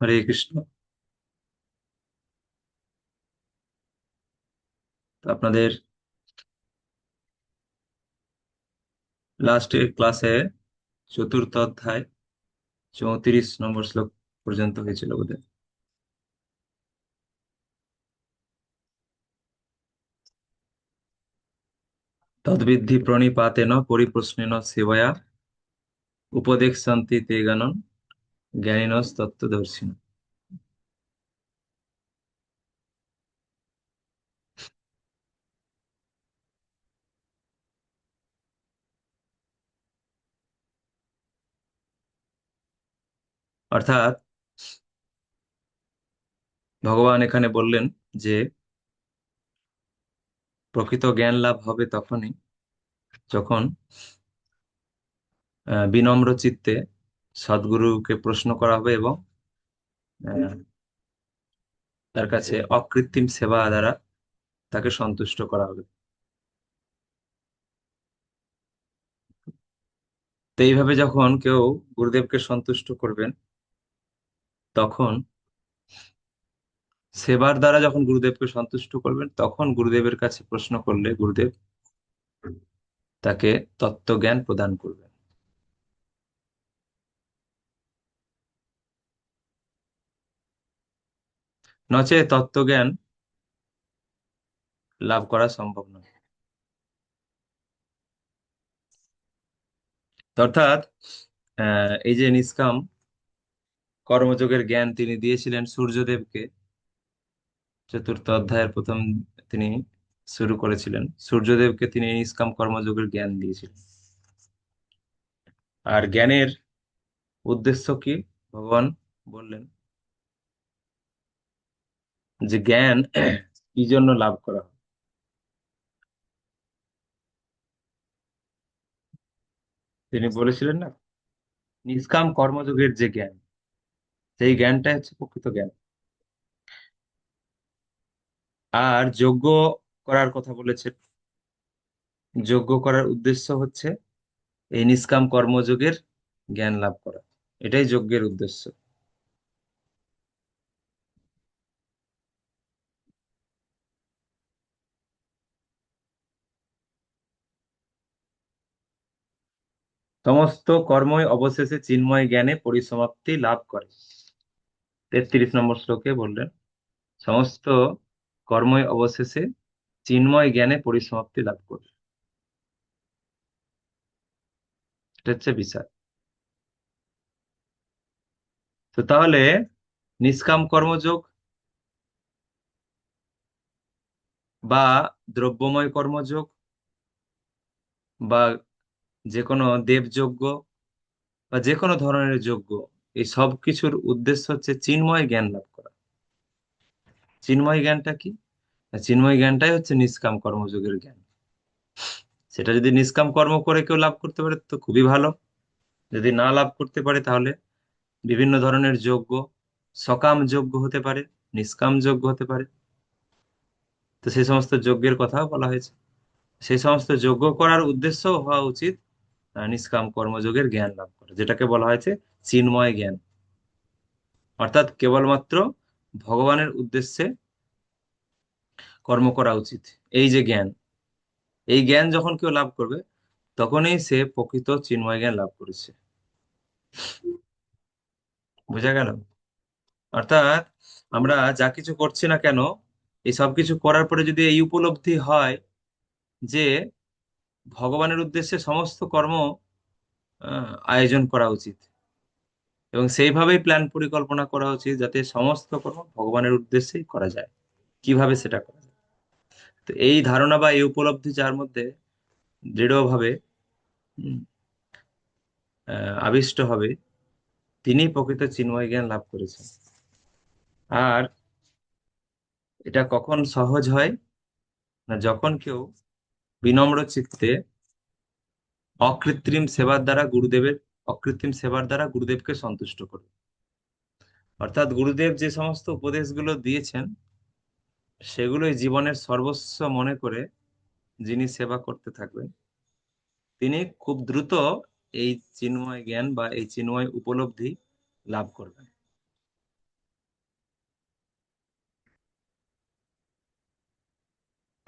হরে কৃষ্ণ। তো আপনাদের লাস্টের ক্লাসে চতুর্থ অধ্যায় 34 নম্বর শ্লোক পর্যন্ত হয়েছিল বোধহয়। তদ্বিদ্ধি প্রণিপাতেন পরিপ্রশ্নেন সেবয়া উপদেক্ষন্তি তে জ্ঞানং জ্ঞানিনস্তত্ত্বদর্শিন। অর্থাৎ ভগবান এখানে বললেন যে প্রকৃত জ্ঞান লাভ হবে তখনই যখন বিনম্র চিত্তে সদ্গুরুকে প্রশ্ন করা হবে এবং আহ, তার কাছে অকৃত্রিম সেবা দ্বারা তাকে সন্তুষ্ট করা হবে। তো এইভাবে যখন কেউ গুরুদেবকে সন্তুষ্ট করবেন, তখন সেবার দ্বারা যখন গুরুদেবকে সন্তুষ্ট করবেন, তখন গুরুদেবের কাছে প্রশ্ন করলে গুরুদেব তাকে তত্ত্বজ্ঞান প্রদান করবেন। নচে তত্ত্বজ্ঞান লাভ করা সম্ভব নয়। তো অর্থাৎ এই যে নিষ্কাম কর্মযোগের জ্ঞান তিনি দিয়েছিলেন সূর্যদেবকে, চতুর্থ অধ্যায়ের প্রথম তিনি শুরু করেছিলেন, সূর্যদেবকে তিনি নিষ্কাম কর্মযোগের জ্ঞান দিয়েছিলেন। আর জ্ঞানের উদ্দেশ্য কি? ভগবান বললেন যে জ্ঞান কি জন্য লাভ করা হয়। তিনি বলেছিলেন না, নিষ্কাম কর্মযোগের যে জ্ঞান, সেই জ্ঞানটা হচ্ছে প্রকৃত জ্ঞান। আর যজ্ঞ করার কথা বলেছেন, যজ্ঞ করার উদ্দেশ্য হচ্ছে এই নিষ্কাম কর্মযোগের জ্ঞান লাভ করা। এটাই যজ্ঞের উদ্দেশ্য। সমস্ত কর্মই অবশেষে চিন্ময় জ্ঞানে পরিসমাপ্তি লাভ করে। 33 নম্বর শ্লোকে বললেন সমস্ত কর্মই অবশেষে চিন্ময় জ্ঞানে পরিসমাপ্তি লাভ করে। এটা হচ্ছে বিষয়। তো তাহলে নিষ্কাম কর্মযোগ বা দ্রব্যময় কর্মযোগ বা যে কোনো দেবযজ্ঞ বা যে কোনো ধরনের যজ্ঞ, এই সব কিছুর উদ্দেশ্য হচ্ছে চিন্ময় জ্ঞান লাভ করা। চিন্ময় জ্ঞানটা কি? চিন্ময় জ্ঞানটাই হচ্ছে নিষ্কাম কর্মযোগের জ্ঞান। সেটা যদি নিষ্কাম কর্ম করে কেউ লাভ করতে পারে তো খুবই ভালো। যদি না লাভ করতে পারে তাহলে বিভিন্ন ধরনের যজ্ঞ, সকাম যজ্ঞ হতে পারে, নিষ্কাম যজ্ঞ হতে পারে। তো সেই সমস্ত যজ্ঞের কথাও বলা হয়েছে। সেই সমস্ত যজ্ঞ করার উদ্দেশ্য হওয়া উচিত নিষ্কাম কর্মযোগের জ্ঞান লাভ করা, যেটাকে বলা হয়েছে চিন্ময় জ্ঞান। অর্থাৎ কেবলমাত্র ভগবানের উদ্দেশ্যে কর্ম করা উচিত। এই যে জ্ঞান, এই জ্ঞান যখন কেউ লাভ করবে তখনই সে প্রকৃত চিন্ময় জ্ঞান লাভ করেছে। বোঝা গেল? অর্থাৎ আমরা যা কিছু করছি না কেন, এই সব কিছু করার পরে যদি এই উপলব্ধি হয় যে ভগবানের উদ্দেশ্যে সমস্ত কর্ম আয়োজন করা উচিত, এবং সেইভাবেই প্ল্যান পরিকল্পনা করা উচিত যাতে সমস্ত কর্ম ভগবানের উদ্দেশ্যেই করা যায়। কিভাবে সেটা করা যায়? তো এই ধারণা বা এই উপলব্ধি যার মধ্যে দৃঢ়ভাবে উম, আবিষ্ট হবে, তিনি প্রকৃত চিন্ময় জ্ঞান লাভ করেছেন। আর এটা কখন সহজ হয়? না, যখন কেউ বিনম্র চিত্তে অকৃত্রিম সেবার দ্বারা গুরুদেবের অকৃত্রিম সেবার দ্বারা গুরুদেবকে সন্তুষ্ট করবে। অর্থাৎ গুরুদেব যে সমস্ত উপদেশগুলো দিয়েছেন সেগুলোই জীবনের সর্বস্ব মনে করে যিনি সেবা করতে থাকবেন, তিনি খুব দ্রুত এই চিন্ময় জ্ঞান বা এই চিন্ময় উপলব্ধি লাভ করবেন।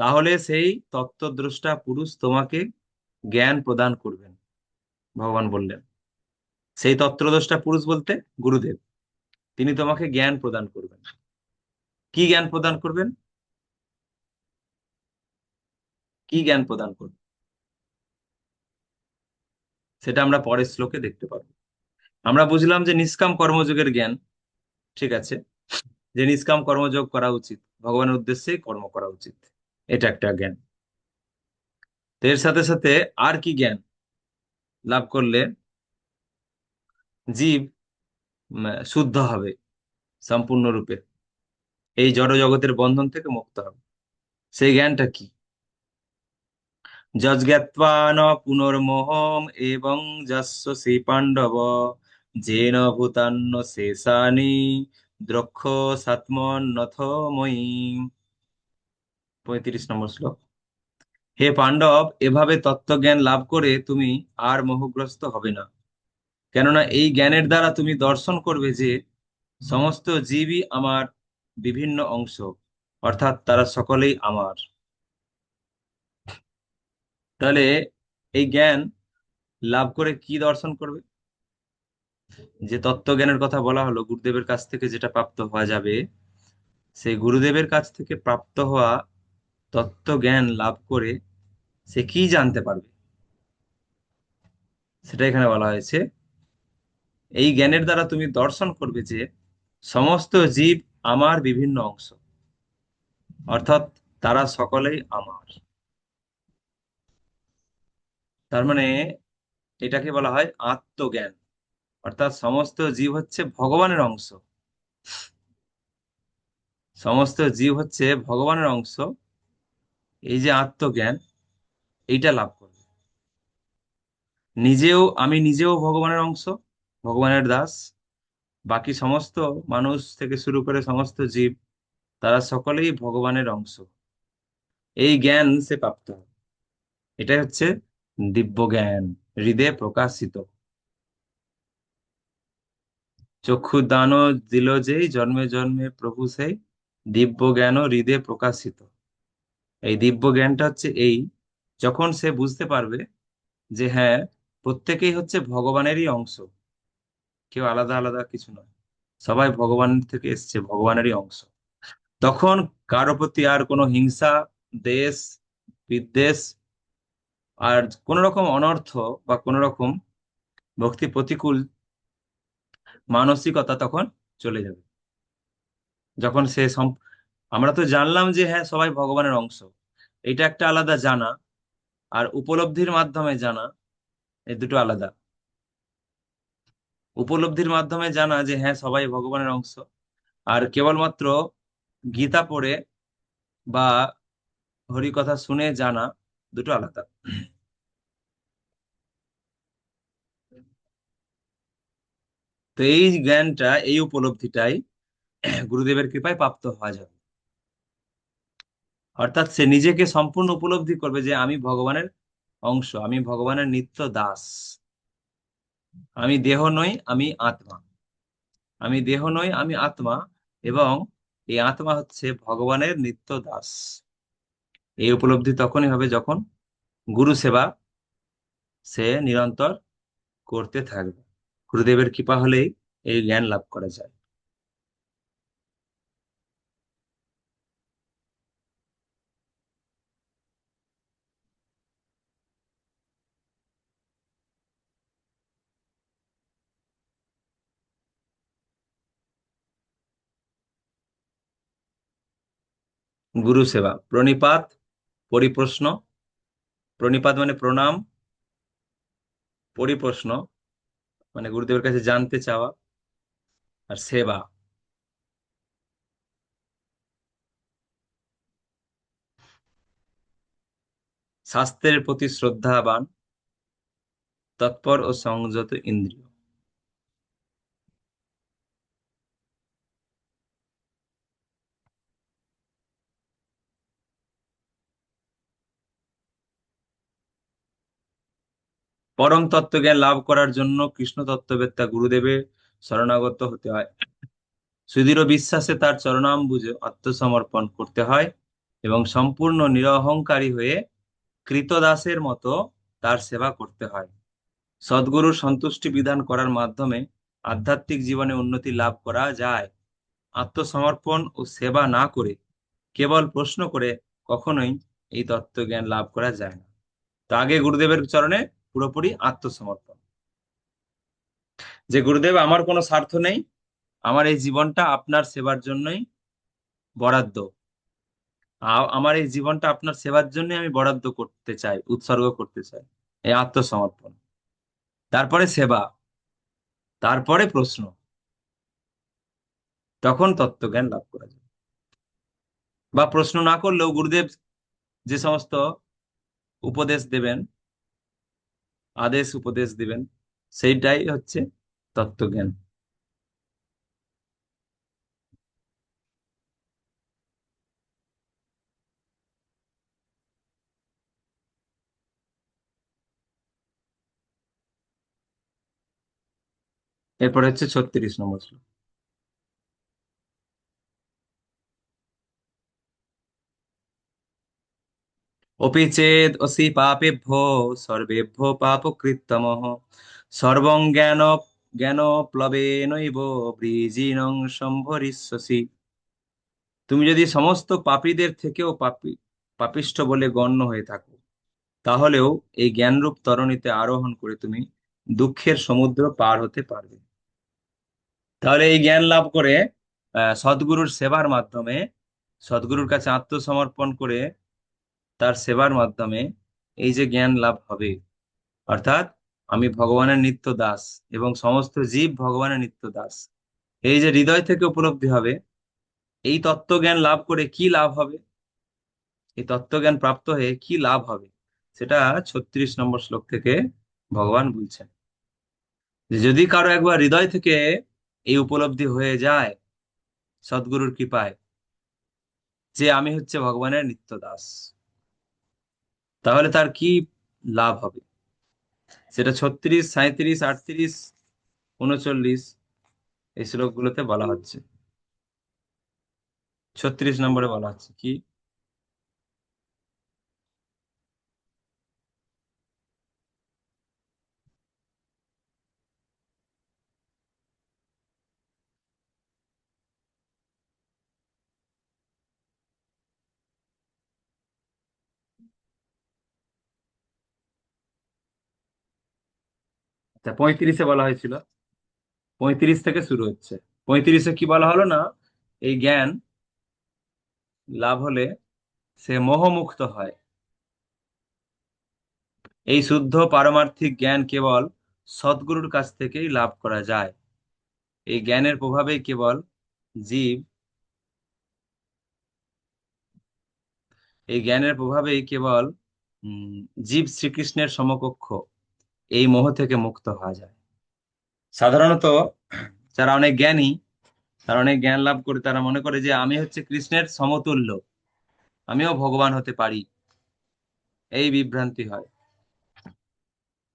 তাহলে সেই তত্ত্বদ্রষ্টা পুরুষ তোমাকে জ্ঞান প্রদান করবেন, ভগবান বললেন। সেই তত্ত্বদ্রষ্টা পুরুষ বলতে গুরুদেব, তিনি তোমাকে জ্ঞান প্রদান করবেন। কি জ্ঞান প্রদান করবেন? কি জ্ঞান প্রদান করবেন সেটা আমরা পরের শ্লোকে দেখতে পাবো। আমরা বুঝলাম যে নিষ্কাম কর্মযোগের জ্ঞান, ঠিক আছে, যে নিষ্কাম কর্মযোগ করা উচিত, ভগবানের উদ্দেশ্যে কর্ম করা উচিত, এটা একটা জ্ঞান। তো এর সাথে সাথে আর কি জ্ঞান লাভ করলে জীব শুদ্ধ হবে সম্পূর্ণরূপে, এই জড় জগতের বন্ধন থেকে মুক্ত হবে, সেই জ্ঞানটা কি? যজ্ঞাত্বা ন পুনর্মোহম এবং যস্য শ্রী পাণ্ডব যেন ভূতান্ন শেষানি দ্রক্ষ সাত্মন্নথ ময়ী। 35 নম্বর শ্লোক। হে পাণ্ডব, এভাবে তত্ত্বজ্ঞান লাভ করে তুমি আর মোহগ্রস্ত হবে না, কেননা এই জ্ঞানের দ্বারা তুমি দর্শন করবে যে সমস্ত জীবই আমার বিভিন্ন অংশ, অর্থাৎ তারা সকলেই আমার। তাহলে এই জ্ঞান লাভ করে কি দর্শন করবে? যে তত্ত্বজ্ঞানের কথা বলা হলো, গুরুদেবের কাছ থেকে যেটা প্রাপ্ত হওয়া যাবে, সেই গুরুদেবের কাছ থেকে প্রাপ্ত হওয়া তত্ত্বজ্ঞান লাভ করে সে কি জানতে পারবে, সেটা এখানে বলা হয়েছে। এই জ্ঞানের দ্বারা তুমি দর্শন করবে যে সমস্ত জীব আমার বিভিন্ন অংশ, অর্থাৎ তারা সকলেই আমার। তার মানে এটাকে বলা হয় আত্মজ্ঞান, অর্থাৎ সমস্ত জীব হচ্ছে ভগবানের অংশ, সমস্ত জীব হচ্ছে ভগবানের অংশ। এই যে আত্মজ্ঞান, এইটা লাভ করবে। আমি নিজেও ভগবানের অংশ, ভগবানের দাস। বাকি সমস্ত মানুষ থেকে শুরু করে সমস্ত জীব, তারা সকলেই ভগবানের অংশ। এই জ্ঞান সে প্রাপ্ত হয়। এটাই হচ্ছে দিব্য জ্ঞান, হৃদয়ে প্রকাশিত। চক্ষু দান দিল যেই, জন্মে জন্মে প্রভু সেই, দিব্য জ্ঞান হৃদয়ে প্রকাশিত। এই দিব্য জ্ঞানটা হচ্ছে এই, যখন সে বুঝতে পারবে যে হ্যাঁ, প্রত্যেকেই হচ্ছে ভগবানেরই অংশ, কেউ আলাদা আলাদা কিছু নয়, সবাই ভগবান থেকে এসছে, ভগবানেরই অংশ। তখন কারো প্রতি আর কোনো হিংসা, দেশ, বিদ্বেষ, আর কোন রকম অনর্থ বা কোন রকম ভক্তি প্রতিকূল মানসিকতা তখন চলে যাবে। যখন আমরা তো জানলাম যে হ্যাঁ, সবাই ভগবানের অংশ, এটা একটা আলাদা জানা, আর উপলব্ধির মাধ্যমে জানা, এই দুটো আলাদা। উপলব্ধির মাধ্যমে জানা যে হ্যাঁ, সবাই ভগবানের অংশ, আর কেবলমাত্র গীতা পড়ে বা হরি কথা শুনে জানা, দুটো আলাদা। তো এই জ্ঞানটা, এই উপলব্ধিটাই গুরুদেবের কৃপায় প্রাপ্ত হওয়া যাবে। অর্থাৎ সে নিজেকে সম্পূর্ণ উপলব্ধি করবে যে আমি ভগবানের অংশ, আমি ভগবানের নিত্য দাস। আমি দেহ নই, আমি আত্মা। আমি দেহ নই, আমি আত্মা, এবং এই আত্মা হচ্ছে ভগবানের নিত্য দাস। এই উপলব্ধি তখনই হবে যখন গুরু সেবা সে নিরন্তর করতে থাকবে। গুরুদেবের কৃপা হলেই এই জ্ঞান লাভ করা যায়। গুরু সেবা, প্রণিপাত, পরিপ্রশ্ন। প্রণিপাত মানে প্রণাম, পরিপ্রশ্ন মানে গুরুদেবের কাছে জানতে চাওয়া, আর সেবা, শাস্ত্রের প্রতি শ্রদ্ধাবান, তৎপর ও সংযত ইন্দ্রিয়। পরম তত্ত্বজ্ঞান লাভ করার জন্য কৃষ্ণ তত্ত্ববেত্তা গুরুদেবের শরণাগত হতে হয়। সুদৃঢ় বিশ্বাসে তার চরণাম্বুজে আত্মসমর্পণ করতে হয়। এবং সম্পূর্ণ নিরহংকারী হয়ে কৃতদাসের মতো তার সেবা করতে হয়। সদ্গুরুর সন্তুষ্টি বিধান করার মাধ্যমে আধ্যাত্মিক জীবনে উন্নতি লাভ করা যায়। আত্মসমর্পণ ও সেবা না করে কেবল প্রশ্ন করে কখনোই এই তত্ত্বজ্ঞান লাভ করা যায় না। তো আগে গুরুদেবের চরণে পুরোপুরি আত্মসমর্পণ, যে গুরুদেব আমার কোনো স্বার্থ নেই, আমার এই জীবনটা আপনার সেবার জন্যই বরাদ্দ। আমার এই জীবনটা আপনার সেবার জন্য আমি বরাদ্দ করতে চাই, উৎসর্গ করতে চাই। এই আত্মসমর্পণ, তারপরে সেবা, তারপরে প্রশ্ন, তখন তত্ত্বজ্ঞান লাভ করা যায়। বা প্রশ্ন না করলেও গুরুদেব যে সমস্ত উপদেশ দেবেন, আদেশ উপদেশ দিবেন, সেইটাই হচ্ছে তত্ত্বজ্ঞান। এরপরে হচ্ছে 36 নম্বর শ্লোক। অপি চেদ অসি পাপেভ্যো সর্বেভ্যো পাপকৃত্তমঃ সর্বং জ্ঞান প্লবেনৈব বৃজিনং সম্ভরিষ্যসি। তুমি যদি সমস্ত পাপীদের থেকেও পাপিষ্ঠ বলে গণ্য হয়ে থাকো, তাহলেও এই জ্ঞানরূপ তরণীতে আরোহণ করে তুমি দুঃখের সমুদ্র পার হতে পারবে। তাহলে এই জ্ঞান লাভ করে সদ্গুরুর সেবার মাধ্যমে, সদ্গুরুর কাছে আত্মসমর্পণ করে তার সেবার মাধ্যমে এই যে জ্ঞান লাভ হবে, অর্থাৎ আমি ভগবানের নিত্য দাস এবং সমস্ত জীব ভগবানের নিত্য দাস, এই যে হৃদয় থেকে উপলব্ধি হবে। এই তত্ত্বজ্ঞান লাভ করে কি লাভ হবে, এই তত্ত্বজ্ঞান প্রাপ্ত হয়ে কি লাভ হবে, সেটা 36 নম্বর শ্লোক থেকে ভগবান বলছেন। যে যদি কারো একবার হৃদয় থেকে এই উপলব্ধি হয়ে যায় সদ্গুরুর কৃপায়, যে আমি হচ্ছে ভগবানের নিত্য দাস, তাহলে তার কি লাভ হবে, সেটা 36, 37, 38, 39 এই শ্লোকগুলোতে বলা হচ্ছে। 36 নম্বরে বলা হচ্ছে কি, 35-এ বলা হয়েছিল, 35 থেকে শুরু হচ্ছে। 35-এ কি বলা হলো না, এই জ্ঞান লাভ হলে সে মোহমুক্ত হয়। এই শুদ্ধ পারমার্থিক জ্ঞান কেবল সদ্গুরুর কাছ থেকেই লাভ করা যায়। এই জ্ঞানের প্রভাবেই কেবল জীব, এই জ্ঞানের প্রভাবেই কেবল উম, জীব শ্রীকৃষ্ণের সমকক্ষ, এই মোহ থেকে মুক্ত হওয়া যায়। সাধারণত যারা অনেক জ্ঞানী, তারা অনেক জ্ঞান লাভ করে তারা মনে করে যে আমি হচ্ছে কৃষ্ণের সমতুল্য, আমিও ভগবান হতে পারি, এই বিভ্রান্তি হয়।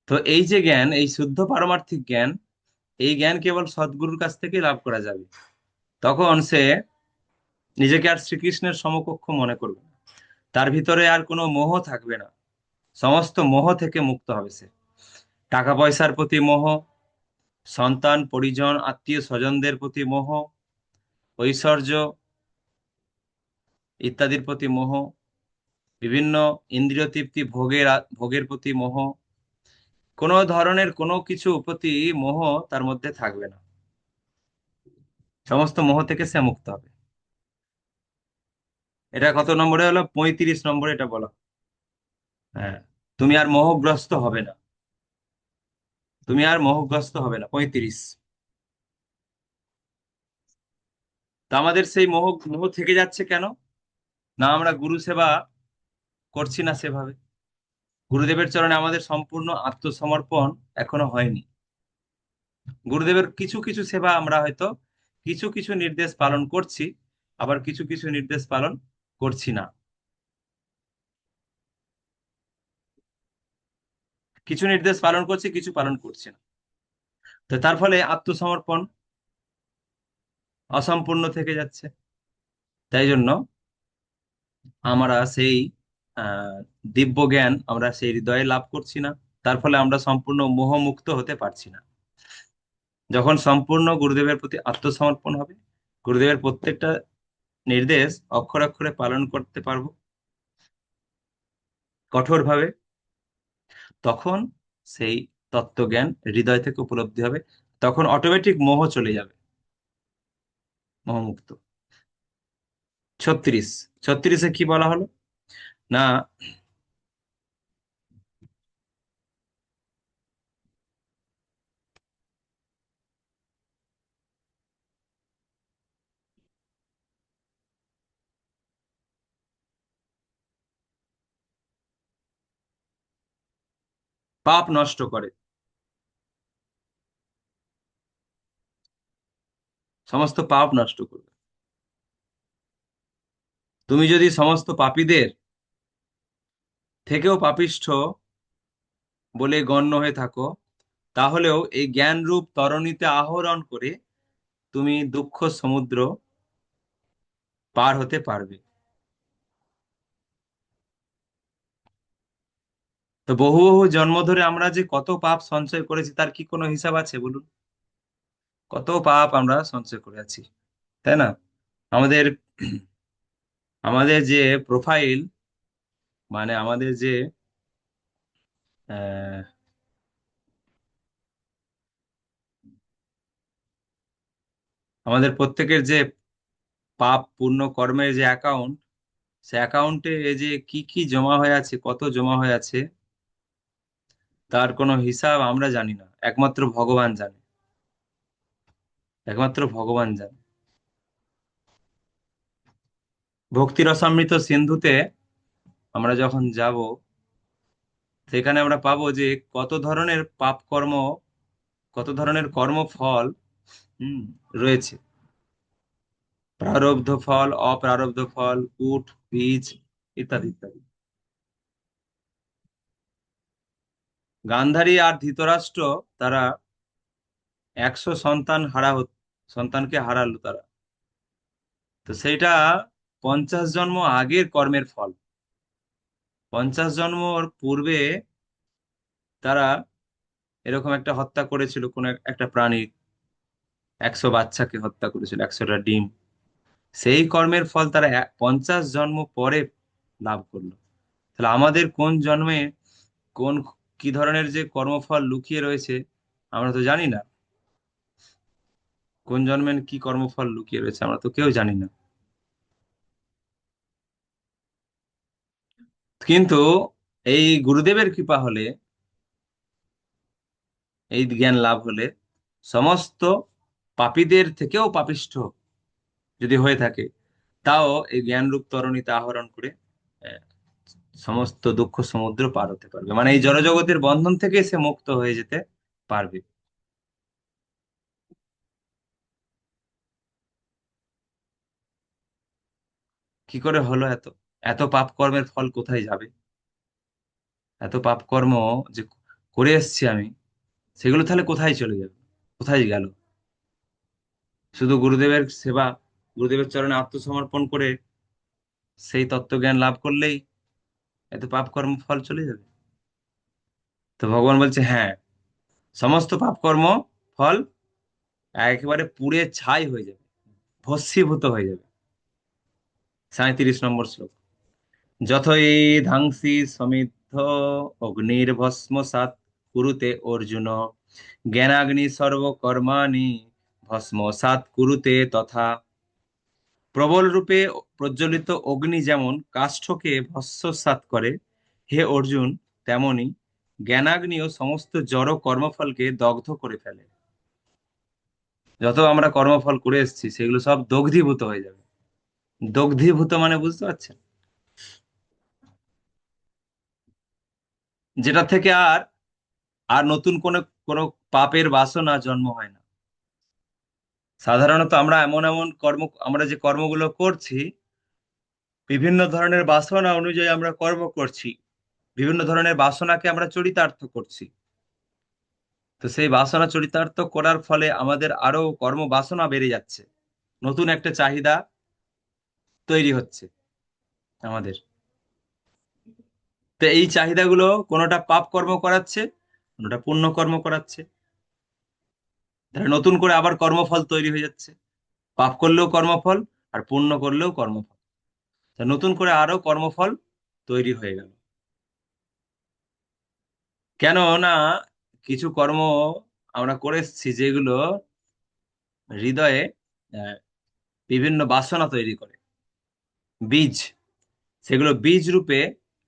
তো এই যে জ্ঞান, এই শুদ্ধ পারমার্থিক জ্ঞান, এই জ্ঞান কেবল সদ্গুরুর কাছ থেকে লাভ করা যাবে। তখন সে নিজেকে আর শ্রীকৃষ্ণের সমকক্ষ মনে করবে না, তার ভিতরে আর কোনো মোহ থাকবে না, সমস্ত মোহ থেকে মুক্ত হবে সে। টাকা পয়সার প্রতি মোহ, সন্তান পরিজন আত্মীয় স্বজনদের প্রতি মোহ, ঐশ্বর্য ইত্যাদির প্রতি মোহ, বিভিন্ন ইন্দ্রিয় তৃপ্তি ভোগের প্রতি মোহ, কোনো ধরনের কোনো কিছু প্রতি মোহ তার মধ্যে থাকবে না, সমস্ত মোহ থেকে সে মুক্ত হবে। এটা কত নম্বরে হলো, 35 নম্বরে এটা বলা। হ্যাঁ, তুমি আর মোহগ্রস্ত হবে না, তুমি আর মোহগ্রস্ত হবে না, 35। তা আমাদের সেই মোহ মোহ থেকে যাচ্ছে কেন, না আমরা গুরু সেবা করছি না সেভাবে, গুরুদেবের চরণে আমাদের সম্পূর্ণ আত্মসমর্পণ এখনো হয়নি। গুরুদেবের কিছু কিছু সেবা আমরা হয়তো কিছু কিছু নির্দেশ পালন করছি, আবার কিছু কিছু নির্দেশ পালন করছি না, কিছু নির্দেশ পালন করছি, কিছু পালন করছি না। তো তার ফলে আত্মসমর্পণ অসম্পূর্ণ থেকে যাচ্ছে। তাই জন্য আমরা সেই আহ দিব্য জ্ঞান আমরা সেই হৃদয়ে লাভ করছি না। তার ফলে আমরা সম্পূর্ণ মোহমুক্ত হতে পারছি না। যখন সম্পূর্ণ গুরুদেবের প্রতি আত্মসমর্পণ হবে, গুরুদেবের প্রত্যেকটা নির্দেশ অক্ষরে অক্ষরে পালন করতে পারবো কঠোরভাবে, তখন সেই তত্ত্বজ্ঞান হৃদয় থেকে উপলব্ধি হবে। তখন অটোমেটিক মোহ চলে যাবে, মোহমুক্ত। 36, 36-এ কি বলা হলো না, পাপ নষ্ট করে, সমস্ত পাপ নষ্ট করবে। তুমি যদি সমস্ত পাপীদের থেকেও পাপিষ্ঠ বলে গণ্য হয়ে থাকো, তাহলেও এই জ্ঞান রূপ তরণীতে আহরণ করে তুমি দুঃখ সমুদ্র পার হতে পারবে। তো বহু বহু জন্ম ধরে আমরা যে কত পাপ সঞ্চয় করেছি তার কি কোনো হিসাব আছে বলুন? কত পাপ আমরা সঞ্চয় করে আছি, তাই না? আমাদের আমাদের যে প্রোফাইল, মানে আমাদের যে আহ, আমাদের প্রত্যেকের যে পাপ পুণ্য কর্মের যে অ্যাকাউন্ট, সে অ্যাকাউন্টে যে কি কি জমা হয়ে আছে, কত জমা হয়ে আছে, তার কোনো হিসাব আমরা জানি না, একমাত্র ভগবান জানে। একমাত্র ভগবান জানে। ভক্তি রসামৃত সিন্ধুতে আমরা যখন যাব, সেখানে আমরা পাবো যে কত ধরনের পাপ কর্ম, কত ধরনের কর্মফল হুম রয়েছে। প্রারব্ধ ফল, অপ্রারব্ধ ফল, উট, বীজ, ইত্যাদি ইত্যাদি। গান্ধারী আর ধৃতরাষ্ট্র, তারা 100 সন্তান সন্তানকে হারালো তারা। তো সেইটা 50 জন্ম আগের কর্মের ফল। 50 জন্মর পূর্বে তারা এরকম একটা হত্যা করেছিল, কোন একটা প্রাণী, 100 বাচ্চাকে হত্যা করেছিল, 100টা ডিম। সেই কর্মের ফল তারা 50 জন্ম পরে লাভ করলো। তাহলে আমাদের কোন জন্মে কোন কি ধরনের যে কর্মফল লুকিয়ে রয়েছে আমরা তো জানি না। কোন জন্মে কি কর্মফল লুকিয়ে রয়েছে আমরা তো কেউ জানি না। কিন্তু এই গুরুদেবের কৃপা হলে, এই জ্ঞান লাভ হলে, সমস্ত পাপীদের থেকেও পাপিষ্ঠ যদি হয়ে থাকে, তাও এই জ্ঞানরূপ তরণীতে আহরণ করে আহ, সমস্ত দুঃখ সমুদ্র পার হতে পারবে, মানে এই জড়জগতের বন্ধন থেকে সে মুক্ত হয়ে যেতে পারবে। কি করে হলো এত? এত পাপ কর্মের ফল কোথায় যাবে? এত পাপ কর্ম যে করে এসেছি আমি, সেগুলো তাহলে কোথায় চলে যাবে? কোথায় গেল? শুধু গুরুদেবের সেবা, গুরুদেবের চরণে আত্মসমর্পণ করে সেই তত্ত্বজ্ঞান লাভ করলেই এত পাপ কর্ম ফল চলে যাবে? তো ভগবান বলছে হ্যাঁ, সমস্ত পাপ কর্ম ফল একেবারে পুড়ে ছাই হয়ে যাবে, ভস্মীভূত হয়ে যাবে। 37 নম্বর শ্লোক। যথই ধাংসি সমিদ্ধ অগ্নির্ভস্মসাৎ কুরুতে অর্জুন, জ্ঞানাগ্নি সর্বকর্মাণি ভস্মসাৎ কুরুতে তথা। প্রবল রূপে প্রজ্বলিত অগ্নি যেমন কাষ্ঠকে ভস্মসাৎ করে, হে অর্জুন, তেমনি জ্ঞানাগ্নিও সমস্ত জড় কর্মফলকে দগ্ধ করে ফেলে। যত আমরা কর্মফল করে এসেছি সেগুলো সব দগ্ধীভূত হয়ে যাবে। দগ্ধীভূত মানে বুঝতে পারছেন? যেটা থেকে আর আর নতুন কোনো কোনো পাপের বাসনা জন্ম হয় না। সাধারণত আমরা এমন এমন কর্ম, আমরা যে কর্মগুলো করছি, বিভিন্ন ধরনের বাসনা অনুযায়ী আমরা কর্ম করছি, বিভিন্ন ধরনের বাসনাকে আমরা চরিতার্থ করছি। তো সেই বাসনা চরিতার্থ করার ফলে আমাদের আরো কর্ম বাসনা বেড়ে যাচ্ছে, নতুন একটা চাহিদা তৈরি হচ্ছে, আমাদের। তো এই চাহিদাগুলো কোনোটা পাপ কর্ম করাচ্ছে, কোনোটা পুণ্য কর্ম করাচ্ছে। তাহলে নতুন করে আবার কর্মফল তৈরি হয়ে যাচ্ছে। পাপ করলেও কর্মফল, আর পুণ্য করলেও কর্মফল। তা নতুন করে আরো কর্মফল তৈরি হয়ে গেল। কেন না, কিছু কর্ম আমরা করে এসেছি যেগুলো হৃদয়ে আহ, বিভিন্ন বাসনা তৈরি করে, বীজ। সেগুলো বীজ রূপে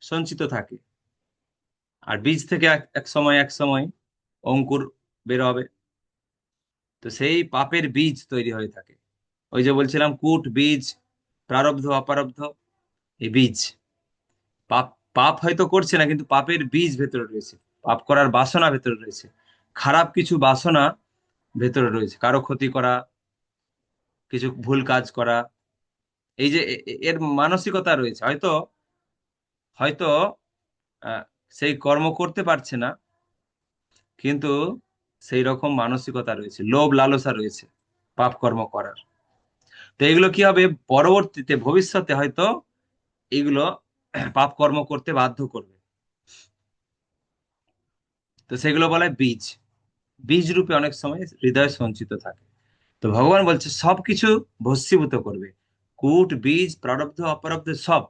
সঞ্চিত থাকে। আর বীজ থেকে এক সময় অঙ্কুর বের হবে। তো সেই পাপের বীজ তৈরি হয়ে থাকে। ওই যে বলছিলাম, কূট বীজ, প্রারব্ধ অপারব্ধ, এই বীজ। পাপ, পাপ হয়তো করছে না, কিন্তু পাপের বীজ ভেতরে রয়েছে। পাপ করার বাসনা ভেতরে রয়েছে। খারাপ কিছু বাসনা ভেতরে রয়েছে, কারো ক্ষতি করা, কিছু ভুল কাজ করা। এই যে এর মানসিকতা রয়েছে। হয়তো হয়তো আহ, সেই কর্ম করতে পারছে না, কিন্তু সেই রকম মানসিকতা রয়েছে, লোভ লালসা রয়েছে পাপ কর্ম করার। তো এগুলো কি হবে, পরবর্তীতে ভবিষ্যতে হয়তো এগুলো পাপ কর্ম করতে বাধ্য করবে। তো সেগুলো বলা হয় বীজ। বীজ রূপে অনেক সময় হৃদয়ে সঞ্চিত থাকে। তো ভগবান বলছে সবকিছু ভস্মীভূত করবে, কূট বীজ প্রারব্ধ অপ্রারব্ধ সব।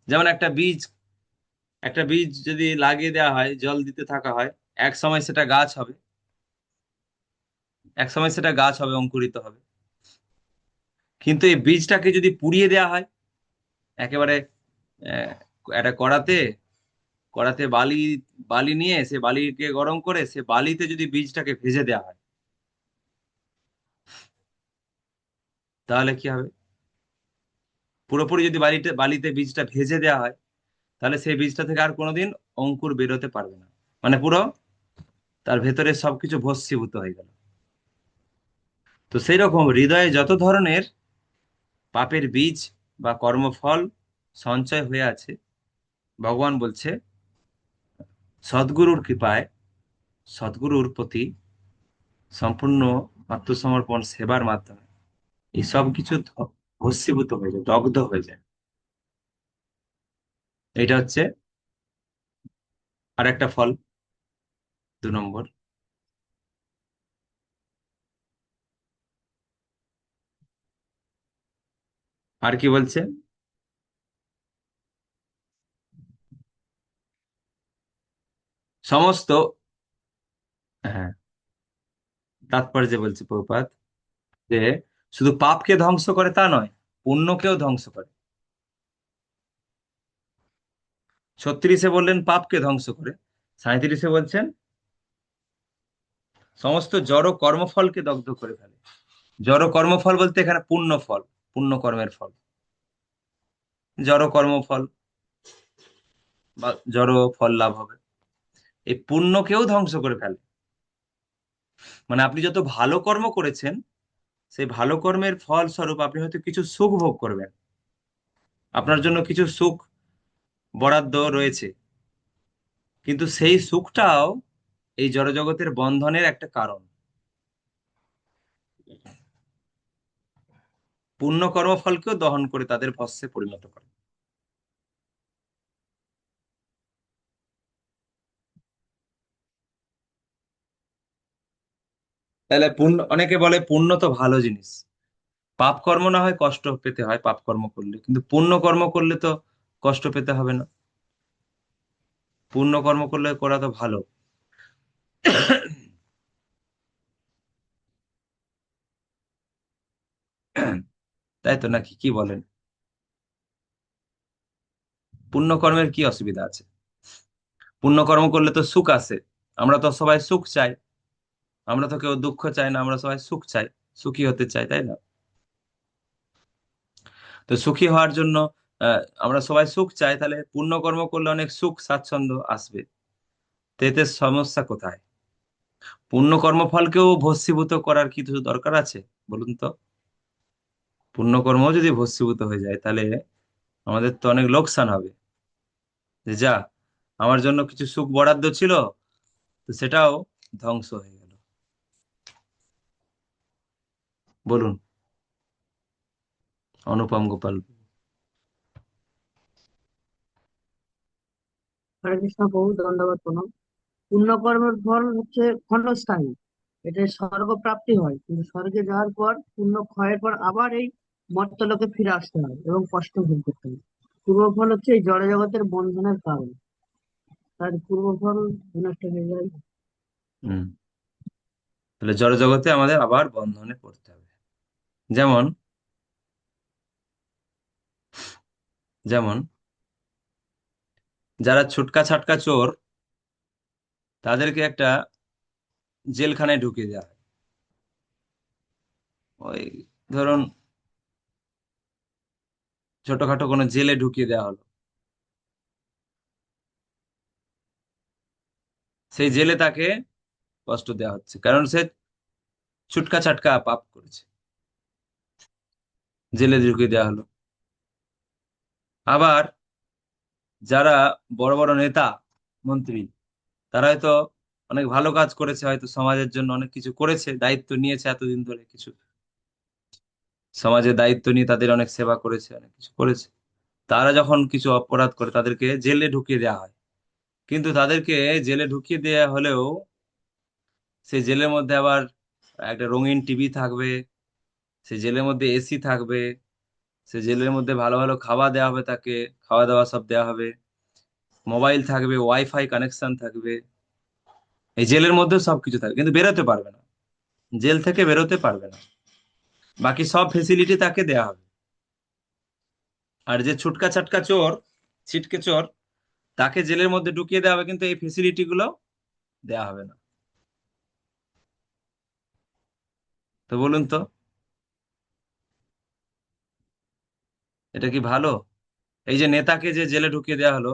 যেমন একটা বীজ যদি লাগিয়ে দেওয়া হয়, জল দিতে থাকা হয়, এক সময় সেটা গাছ হবে। এক সময় সেটা গাছ হবে, অঙ্কুরিত হবে। কিন্তু এই বীজটাকে যদি পুড়িয়ে দেওয়া হয় একেবারে, আহ, একটা কড়াতে, বালি, বালি নিয়ে সে বালিকে গরম করে সে বালিতে যদি বীজটাকে ভেজে দেওয়া হয়, তাহলে কি হবে? পুরোপুরি যদি বালিতে বীজটা ভেজে দেওয়া হয়, তাহলে সেই বীজটা থেকে আর কোনোদিন অঙ্কুর বেরোতে পারবে না। মানে পুরো তার ভেতরে সবকিছু ভস্মীভূত হয়ে গেল। তো সেই রকম হৃদয়ে যত ধরনের পাপের বীজ বা কর্মফল সঞ্চয় হয়ে আছে, ভগবান বলছে সদ্গুরুর কৃপায়, সদ্গুরুর প্রতি সম্পূর্ণ আত্মসমর্পণ সেবার মাধ্যমে এই সব কিছু ভস্মীভূত হয়ে যায়, দগ্ধ হয়ে যায়। এটা হচ্ছে আর একটা ফল, 2 নম্বর। আর কি বলছে? সমস্ত, হ্যাঁ, তাৎপর্যে বলছে প্রভুপাদ যে শুধু পাপকে ধ্বংস করে তা নয়, পুণ্যকেও ধ্বংস করে। 36-এ বললেন পাপকে ধ্বংস করে, 37-এ বলছেন সমস্ত জড় কর্মফলকে দগ্ধ করে ফেলে। জড় কর্মফল বলতে এখানে পুণ্য ফল, পুণ্য কর্মের ফল, জড় কর্মফল বা জড় ফল লাভ হবে। এই পুণ্যকেও ধ্বংস করে ফেলে। মানে আপনি যত ভালো কর্ম করেছেন, সেই ভালো কর্মের ফল স্বরূপ আপনি হয়তো কিছু সুখ ভোগ করবেন, আপনার জন্য কিছু সুখ বরাদ্দ রয়েছে। কিন্তু সেই সুখটাও এই জড়জগতের বন্ধনের একটা কারণ। পুণ্য কর্মফলকেও দহন করে তাদের ভস্মে পরিণত করে। তাহলে পুণ্য, অনেকে বলে পুণ্য তো ভালো জিনিস, পাপ কর্ম না হয় কষ্ট পেতে হয় পাপ কর্ম করলে, কিন্তু পুণ্য কর্ম করলে তো কষ্ট পেতে হবে না। পুণ্য কর্ম করলে করা তো ভালো। তাই তো, নাকি কি বলেন? পুণ্য কর্মের কি অসুবিধা আছে? পুণ্য কর্ম করলে তো সুখ আছে। আমরা তো সবাই সুখ চাই। আমরা তো কেউ দুঃখ চাই না, আমরা সবাই সুখ চাই, সুখী হতে চাই, তাই না? তো সুখী হওয়ার জন্য আমরা সবাই সুখ চাই, তাহলে পুণ্যকর্ম করলে অনেক সুখ স্বাচ্ছন্দ্য আসবে। তো এতে সমস্যা কোথায়? পুণ্য কর্মফলকেও ভস্মীভূত করার কিছু দরকার আছে, বলুন তো? পুণ্যকর্ম যদি ভস্মীভূত হয়ে যায়, তাহলে আমাদের তো অনেক লোকসান হবে। যে যা, আমার জন্য কিছু সুখ বরাদ্দ ছিল, তো সেটাও ধ্বংস হয়ে গেল। বলুন, অনুপম গোপাল। হরে কৃষ্ণ প্রভু, দণ্ডবত প্রণাম। পুণ্যকর্মের ফল হচ্ছে ক্ষণস্থায়ী। এটা স্বর্গ প্রাপ্তি হয়, কিন্তু স্বর্গে যাওয়ার পর পুণ্য ক্ষয়ের পর আবার এই মর্তলোকে ফিরে আসতে হয় এবং কষ্ট ভোগ করতে হয়। পূর্বফল হচ্ছে এই জড় জগতের বন্ধনের কারণ। তার পূর্বফল বিনষ্ট হয়ে যায়। হুম। তাহলে জড় জগতে আমাদের আবার বন্ধনে পড়তে হবে। যেমন যেমন যারা ছুটকা ছাটকা চোর, তাদেরকে একটা জেলখানায় ঢুকিয়ে দেওয়া হয়। ওই ধরুন ছোটখাটো কোনো জেলে ঢুকিয়ে দেওয়া হলো। সেই জেলে তাকে কষ্ট দেওয়া হচ্ছে, কারণ সে ছুটকা ছাটকা পাপ করেছে। জেলে ঢুকিয়ে দেওয়া হলো। আবার যারা বড় বড় নেতা, মন্ত্রী, তারা হয়তো অনেক ভালো কাজ করেছে, হয়তো সমাজের জন্য অনেক কিছু করেছে, দায়িত্ব নিয়েছে এতদিন ধরে, কিছু সমাজের দায়িত্ব নিয়ে তাদের অনেক সেবা করেছে, অনেক কিছু করেছে। তারা যখন কিছু অপরাধ করে তাদেরকে জেলে ঢুকিয়ে দেওয়া হয়। কিন্তু তাদেরকে জেলে ঢুকিয়ে দেওয়া হলেও সেই জেলের মধ্যে আবার একটা রঙিন টিভি থাকবে, সেই জেলের মধ্যে এসি থাকবে, সেই জেলের মধ্যে ভালো ভালো খাওয়া দেওয়া হবে তাকে, খাওয়া দাওয়া সব দেওয়া হবে, মোবাইল থাকবে, ওয়াইফাই কানেকশন থাকবে। এই জেলের মধ্যেও সবকিছু থাকবে, কিন্তু বেরোতে পারবে না, জেল থেকে বেরোতে পারবে না। বাকি সব ফেসিলিটি তাকে দেয়া হবে। আর যে ছুটকা ছাটকা চোর, ছিটকে চোর, তাকে জেলের মধ্যে ঢুকিয়ে দেওয়া হবে, কিন্তু এই ফেসিলিটি গুলো দেওয়া হবে না। তো বলুন তো, এটা কি ভালো? এই যে নেতাকে যে জেলে ঢুকিয়ে দেওয়া হলো,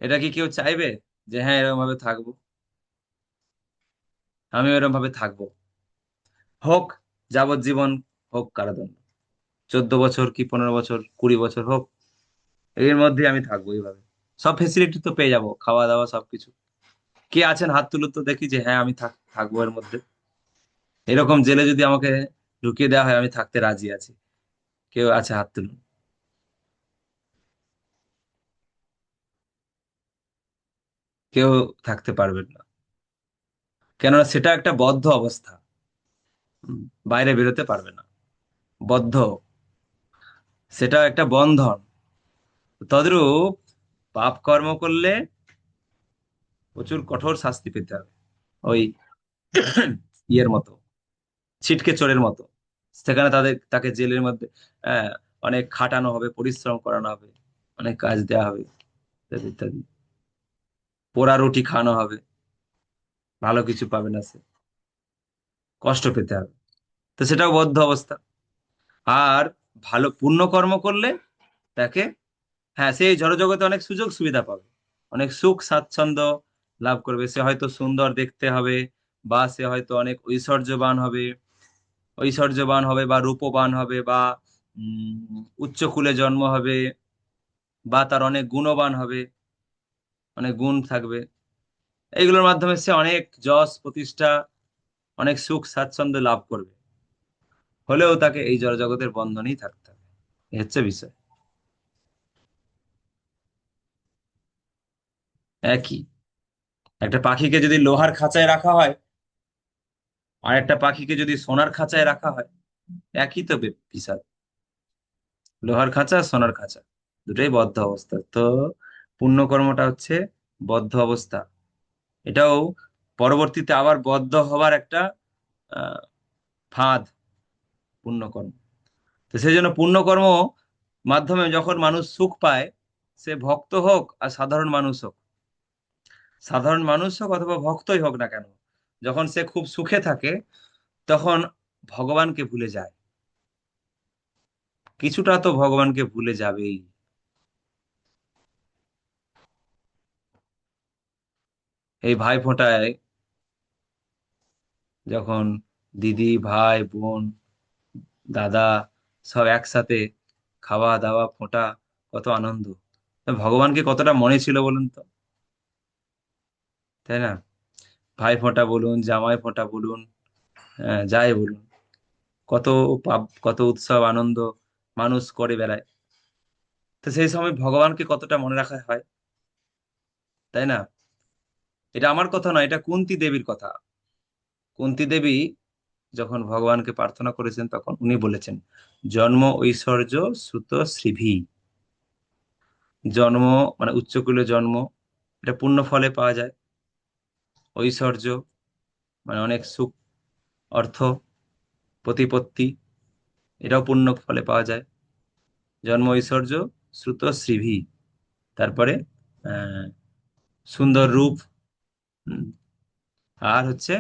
এটা কি কেউ চাইবে যে হ্যাঁ এরকম ভাবে থাকবো, আমিও এরকম ভাবে থাকবো? হোক যাবজ্জীবন, হোক কারাদণ্ড, 14 বছর কি 15 বছর 20 বছর হোক, এর মধ্যে আমি থাকবো এইভাবে। সব ফেসিলিটি তো পেয়ে যাবো, খাওয়া দাওয়া সবকিছু। কে আছেন হাত তুলুন তো দেখি যে হ্যাঁ আমি থাকবো এর মধ্যে। এরকম জেলে যদি আমাকে ঢুকিয়ে দেওয়া হয়, আমি থাকতে রাজি আছি। কেউ আছে হাত তুলুন। কেউ থাকতে পারবেন না, কেননা সেটা একটা বদ্ধ অবস্থা। হুম, বাইরে বেরোতে পারবে না, বদ্ধ, সেটা একটা বন্ধন। তদ্রূপ পাপ কর্ম করলে প্রচুর কঠোর শাস্তি পেতে হবে, ওই ইয়ের মতো, ছিটকে চোরের মতো। সেখানে তাকে জেলের মধ্যে আহ, অনেক খাটানো হবে, পরিশ্রম করানো হবে, অনেক কাজ দেওয়া হবে, ইত্যাদি ইত্যাদি। পোড়া রুটি খাওয়ানো হবে, ভালো কিছু পাবে না সে, কষ্ট পেতে হবে। তো সেটাও বদ্ধ অবস্থা। আর ভালো পুণ্যকর্ম করলে তাকে, হ্যাঁ, সেই জড়জগতে অনেক সুযোগ সুবিধা পাবে, অনেক সুখ স্বাচ্ছন্দ্য লাভ করবে। সে হয়তো সুন্দর দেখতে হবে, বা সে হয়তো অনেক ঐশ্বর্যবান হবে, ঐশ্বর্যবান হবে বা রূপবান হবে, বা উচ্চ কুলে জন্ম হবে, বা তার অনেক গুণবান হবে, অনেক গুণ থাকবে। এইগুলোর মাধ্যমে সে অনেক যশ প্রতিষ্ঠা, অনেক সুখ স্বাচ্ছন্দ্য লাভ করবে। হলেও তাকে এই জড়জগতের বন্ধনেই থাকতে হবে। এই হচ্ছে বিষয়। একই, একটা পাখিকে যদি লোহার খাঁচায় রাখা হয়, আর একটা পাখিকে যদি সোনার খাঁচায় রাখা হয়, একই তো বিষয়। লোহার খাঁচা, সোনার খাঁচা, দুটোই বদ্ধ অবস্থা। তো পুণ্যকর্মটা হচ্ছে বদ্ধ অবস্থা। এটাও পরবর্তীতে আবার বদ্ধ হবার একটা আহ ফাঁদ, পুণ্যকর্ম। তো সেই জন্য পুণ্যকর্ম মাধ্যমে যখন মানুষ সুখ পায়, সে ভক্ত হোক আর সাধারণ মানুষ হোক, সাধারণ মানুষ হোক অথবা ভক্তই হোক না কেন, যখন সে খুব সুখে থাকে, তখন ভগবানকে ভুলে যায়। কিছুটা তো ভগবানকে ভুলে যাবেই। এই ভাই ফোঁটায় যখন দিদি, ভাই, বোন, দাদা সব একসাথে খাওয়া দাওয়া, ফোঁটা, কত আনন্দ। তো ভগবানকে কতটা মনে ছিল বলুন তো, তাই না? ভাই ফোঁটা বলুন, জামাই ফোঁটা বলুন, যাই বলুন, কত কত উৎসব আনন্দ মানুষ করে বেড়ায়। তো সেই সময় ভগবানকে কতটা মনে রাখা হয়, তাই না? এটা আমার কথা নয়, এটা কুন্তী দেবীর কথা। কুন্তী দেবী যখন ভগবানকে প্রার্থনা করেছেন তখন উনি বলেছেন, জন্ম ঐশ্বর্য শ্রুত শ্রীভি। জন্ম মানে উচ্চকুলে জন্ম, এটা পুণ্য ফলে পাওয়া যায়। ঐশ্বর্য মানে অনেক সুখ, অর্থ, প্রতিপত্তি, এটাও পুণ্য ফলে পাওয়া যায়। জন্ম ঐশ্বর্য শ্রুত শ্রীভি, তারপরে আহ সুন্দর রূপ, হুম, আর হচ্ছে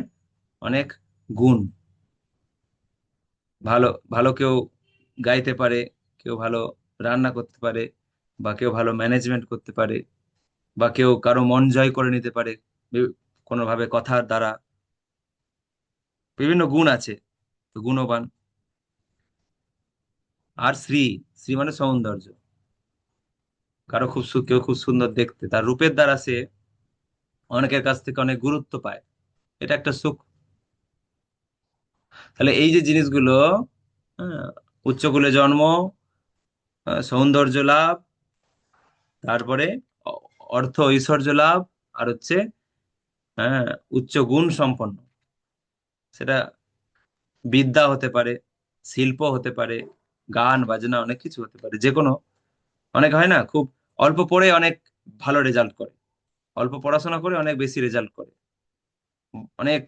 অনেক গুণ। ভালো ভালো কেউ গাইতে পারে, কেউ ভালো রান্না করতে পারে, বা কেউ ভালো ম্যানেজমেন্ট করতে পারে, বা কেউ কারো মন জয় করে নিতে পারে কোনোভাবে কথার দ্বারা। বিভিন্ন গুণ আছে, তো গুণবান। আর শ্রী, শ্রী মানে সৌন্দর্য। কারো খুব কেউ খুব সুন্দর দেখতে, তার রূপের দ্বারা সে অনেকের কাছ থেকে অনেক গুরুত্ব পায়, এটা একটা সুখ। তাহলে এই যে জিনিসগুলো, হ্যাঁ, উচ্চকুলে জন্ম, সৌন্দর্য লাভ, তারপরে অ- অর্থ ঐশ্বর্য লাভ, আর হচ্ছে হ্যাঁ উচ্চ গুণ সম্পন্ন, সেটা বিদ্যা হতে পারে, শিল্প হতে পারে, গান বাজনা, অনেক কিছু হতে পারে, যে কোনো। অনেক হয় না, খুব অল্প পড়ে অনেক ভালো রেজাল্ট করে, অল্প পড়াশোনা করে অনেক বেশি রেজাল্ট করে, অনেক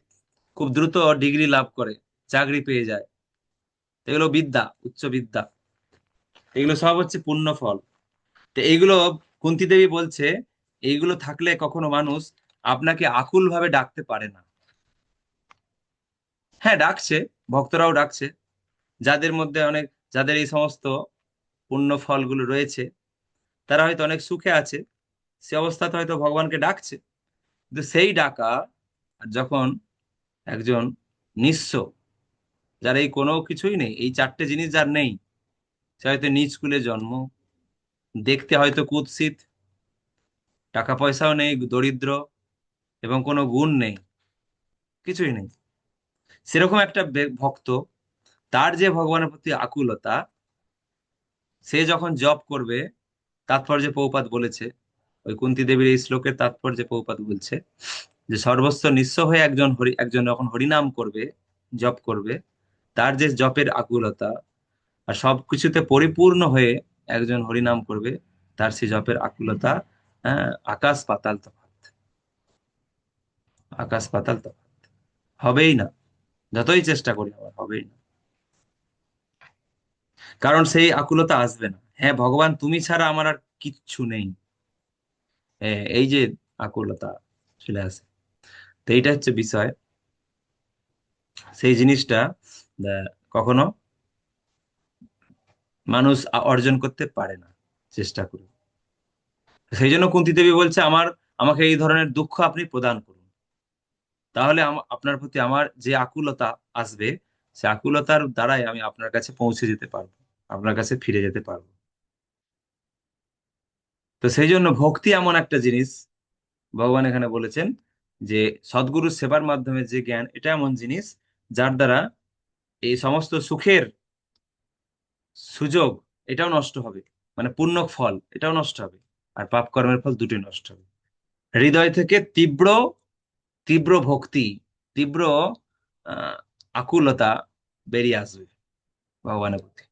খুব দ্রুত ডিগ্রি লাভ করে, চাকরি পেয়ে যায়। এগুলো বিদ্যা, উচ্চ বিদ্যা। এগুলো সব হচ্ছে পুণ্য ফল। তো এইগুলো কুন্তী দেবী বলছে, এইগুলো থাকলে কখনো মানুষ আপনাকে আকুল ভাবে ডাকতে পারে না। হ্যাঁ, ডাকছে, ভক্তরাও ডাকছে, যাদের মধ্যে অনেক, যাদের এই সমস্ত পুণ্য ফলগুলো রয়েছে, তারা হয়তো অনেক সুখে আছে, সে অবস্থাতে হয়তো ভগবানকে ডাকছে। কিন্তু সেই ডাকা, আর যখন একজন নিঃস্ব, যার এই কোনো কিছুই নেই, এই চারটে জিনিস যার নেই, সে হয়তো নিচ কুলে জন্ম, দেখতে হয়তো কুৎসিত, টাকা পয়সাও নেই, দরিদ্র, এবং কোনো গুণ নেই, কিছুই নেই, সেরকম একটা ভক্ত, তার যে ভগবানের প্রতি আকুলতা, সে যখন জপ করবে, তাৎপর্যে প্রভুপাদ বলেছে, ওই কুন্তী দেবীর এই শ্লোকের তাৎপর্যে প্রভুপাদ বলছে যে সর্বস্ব নিঃস্ব হয়ে একজন যখন হরিনাম করবে, জপ করবে, তার যে জপের আকুলতা, আর সবকিছুতে পরিপূর্ণ হয়ে একজন হরিনাম করবে, তার সেই জপের আকুলতা, হ্যাঁ, আকাশ পাতাল তফাৎ। আকাশ পাতাল তফাৎ, হবেই না, যতই চেষ্টা করি আমার হবেই না। কারণ সেই আকুলতা আসবে না। হ্যাঁ ভগবান, তুমি ছাড়া আমার আর কিচ্ছু নেই, এই যে আকুলতা চলে আসে। তো এইটা হচ্ছে বিষয়, সেই জিনিসটা কখনো মানুষ অর্জন করতে পারে না, চেষ্টা করে। সেই জন্য কুন্তী দেবী বলছে, আমাকে এই ধরনের দুঃখ আপনি প্রদান করুন, তাহলে আপনার প্রতি আমার যে আকুলতা আসবে, সে আকুলতার দ্বারাই আমি আপনার কাছে পৌঁছে যেতে পারবো, আপনার কাছে ফিরে যেতে পারবো। তো সেই জন্য ভক্তি এমন একটা জিনিস, ভগবান এখানে বলেছেন যে সদ্গুরুর সেবার মাধ্যমে যে জ্ঞান, এটা এমন জিনিস যার দ্বারা এই সমস্ত সুখের সুযোগ এটাও নষ্ট হবে, মানে পুণ্য ফল এটাও নষ্ট হবে, আর পাপ কর্মের ফল দুটোই নষ্ট হবে। হৃদয় থেকে তীব্র তীব্র ভক্তি, তীব্র আহ আকুলতা বেরিয়ে আসবে ভগবানের প্রতি।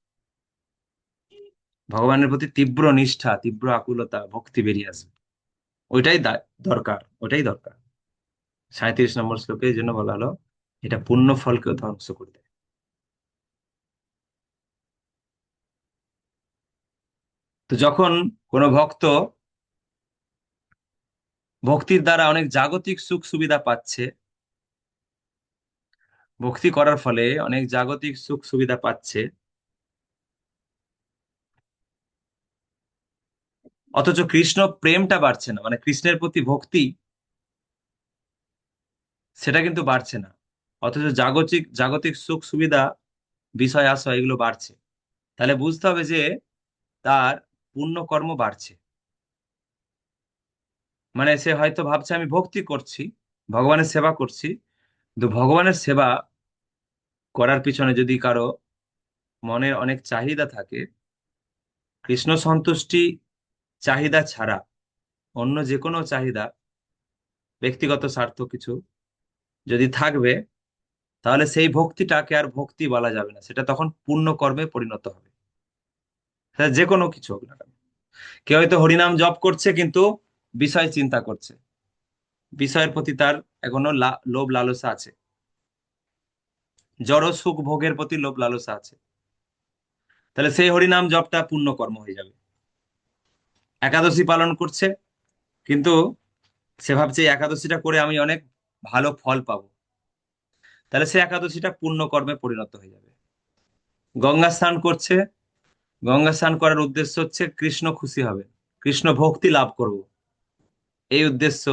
ভগবানের প্রতি তীব্র নিষ্ঠা, তীব্র আকুলতা, ভক্তি বেরিয়ে আসবে। ওইটাই দরকার, ওইটাই দরকার। 37 নম্বর শ্লোকে এই জন্য বলা হলো, এটা পুণ্য ফলকেও ধ্বংস করে দেয়। তো যখন কোনো ভক্ত ভক্তির দ্বারা অনেক জাগতিক সুখ সুবিধা পাচ্ছে, ভক্তি করার ফলে অনেক জাগতিক সুখ সুবিধা পাচ্ছে, অথচ কৃষ্ণ প্রেমটা বাড়ছে না, মানে কৃষ্ণের প্রতি ভক্তি, সেটা কিন্তু বাড়ছে না, অথচ জাগতিক জাগতিক সুখ সুবিধা, বিষয় আশয় এগুলো বাড়ছে। তাহলে বুঝতে হবে যে তার পুণ্যকর্ম বাড়ছে। মানে সে হয়তো ভাবছে আমি ভক্তি করছি, ভগবানের সেবা করছি, কিন্তু ভগবানের সেবা করার পিছনে যদি কারো মনের অনেক চাহিদা থাকে, কৃষ্ণ সন্তুষ্টি চাহিদা ছাড়া অন্য যে কোনো চাহিদা, ব্যক্তিগত স্বার্থ কিছু যদি থাকবে, তাহলে সেই ভক্তিটাকে আর ভক্তি বলা যাবে না, সেটা তখন পুণ্য কর্মে পরিণত হবে। সেটা যে কোনো কিছু হোক না কেন। কেউ হয়তো হরিনাম জপ করছে কিন্তু বিষয় চিন্তা করছে, বিষয়ের প্রতি তার এখনো লোভ লালসা আছে, জড় সুখ ভোগের প্রতি লোভ লালসা আছে, তাহলে সেই হরিনাম জপটা পুণ্য কর্ম হয়ে যাবে। একাদশী পালন করছে কিন্তু সে ভাবছে এই একাদশীটা করে আমি অনেক ভালো ফল পাবো, তাহলে সে একাদশীটা পুণ্য কর্মে পরিণত হয়ে যাবে। গঙ্গা স্নান করছে, গঙ্গা স্নান করার উদ্দেশ্য হচ্ছে কৃষ্ণ খুশি হবে, কৃষ্ণ ভক্তি লাভ করব, এই উদ্দেশ্য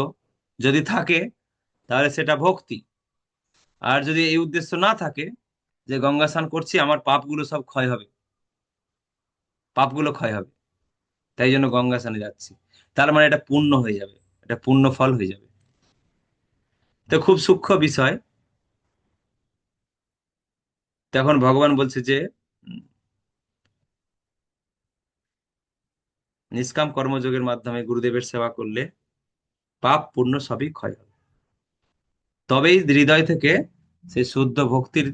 যদি থাকে তাহলে সেটা ভক্তি। আর যদি এই উদ্দেশ্য না থাকে, যে গঙ্গা স্নান করছি আমার পাপগুলো সব ক্ষয় হবে, পাপগুলো ক্ষয় হবে, তাই জন্য গঙ্গা স্নানে যাচ্ছি, তার মানে এটা পুণ্য হয়ে যাবে, এটা পুণ্য ফল হয়ে যাবে। তো খুব সূক্ষ্ম বিষয়। তখন ভগবান বলছে যে উম, নিষ্কাম কর্মযোগের মাধ্যমে গুরুদেবের সেবা করলে পাপ পুণ্য সবই ক্ষয় হবে, তবেই হৃদয় থেকে সেই শুদ্ধ ভক্তির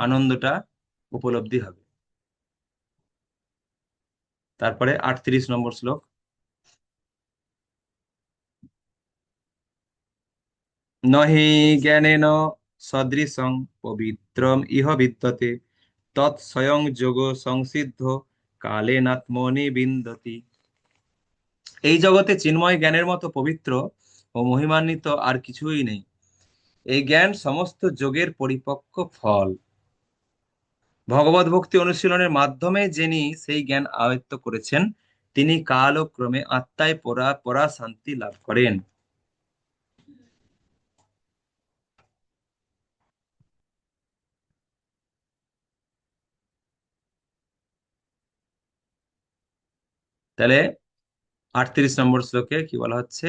আনন্দটা উপলব্ধি হবে। তারপরে 38 নম্বর শ্লোক। নহি জ্ঞানেন সদৃশং পবিত্রম ইহ বিদ্যতে তৎ স্বয়ং যোগ সংসিদ্ধ কালেনাত্মনি বিন্দতি। এই জগতে চিন্ময় জ্ঞানের মতো পবিত্র ও মহিমান্বিত আর কিছুই নেই। এই জ্ঞান সমস্ত যোগের পরিপক্ক ফল। ভগবত ভক্তি অনুশীলনের মাধ্যমে যিনি সেই জ্ঞান আয়ত্ত করেছেন, তিনি কাল ও ক্রমে আত্মায় পরা পরা শান্তি লাভ করেন। তাহলে 38 নম্বর শ্লোকে কি বলা হচ্ছে,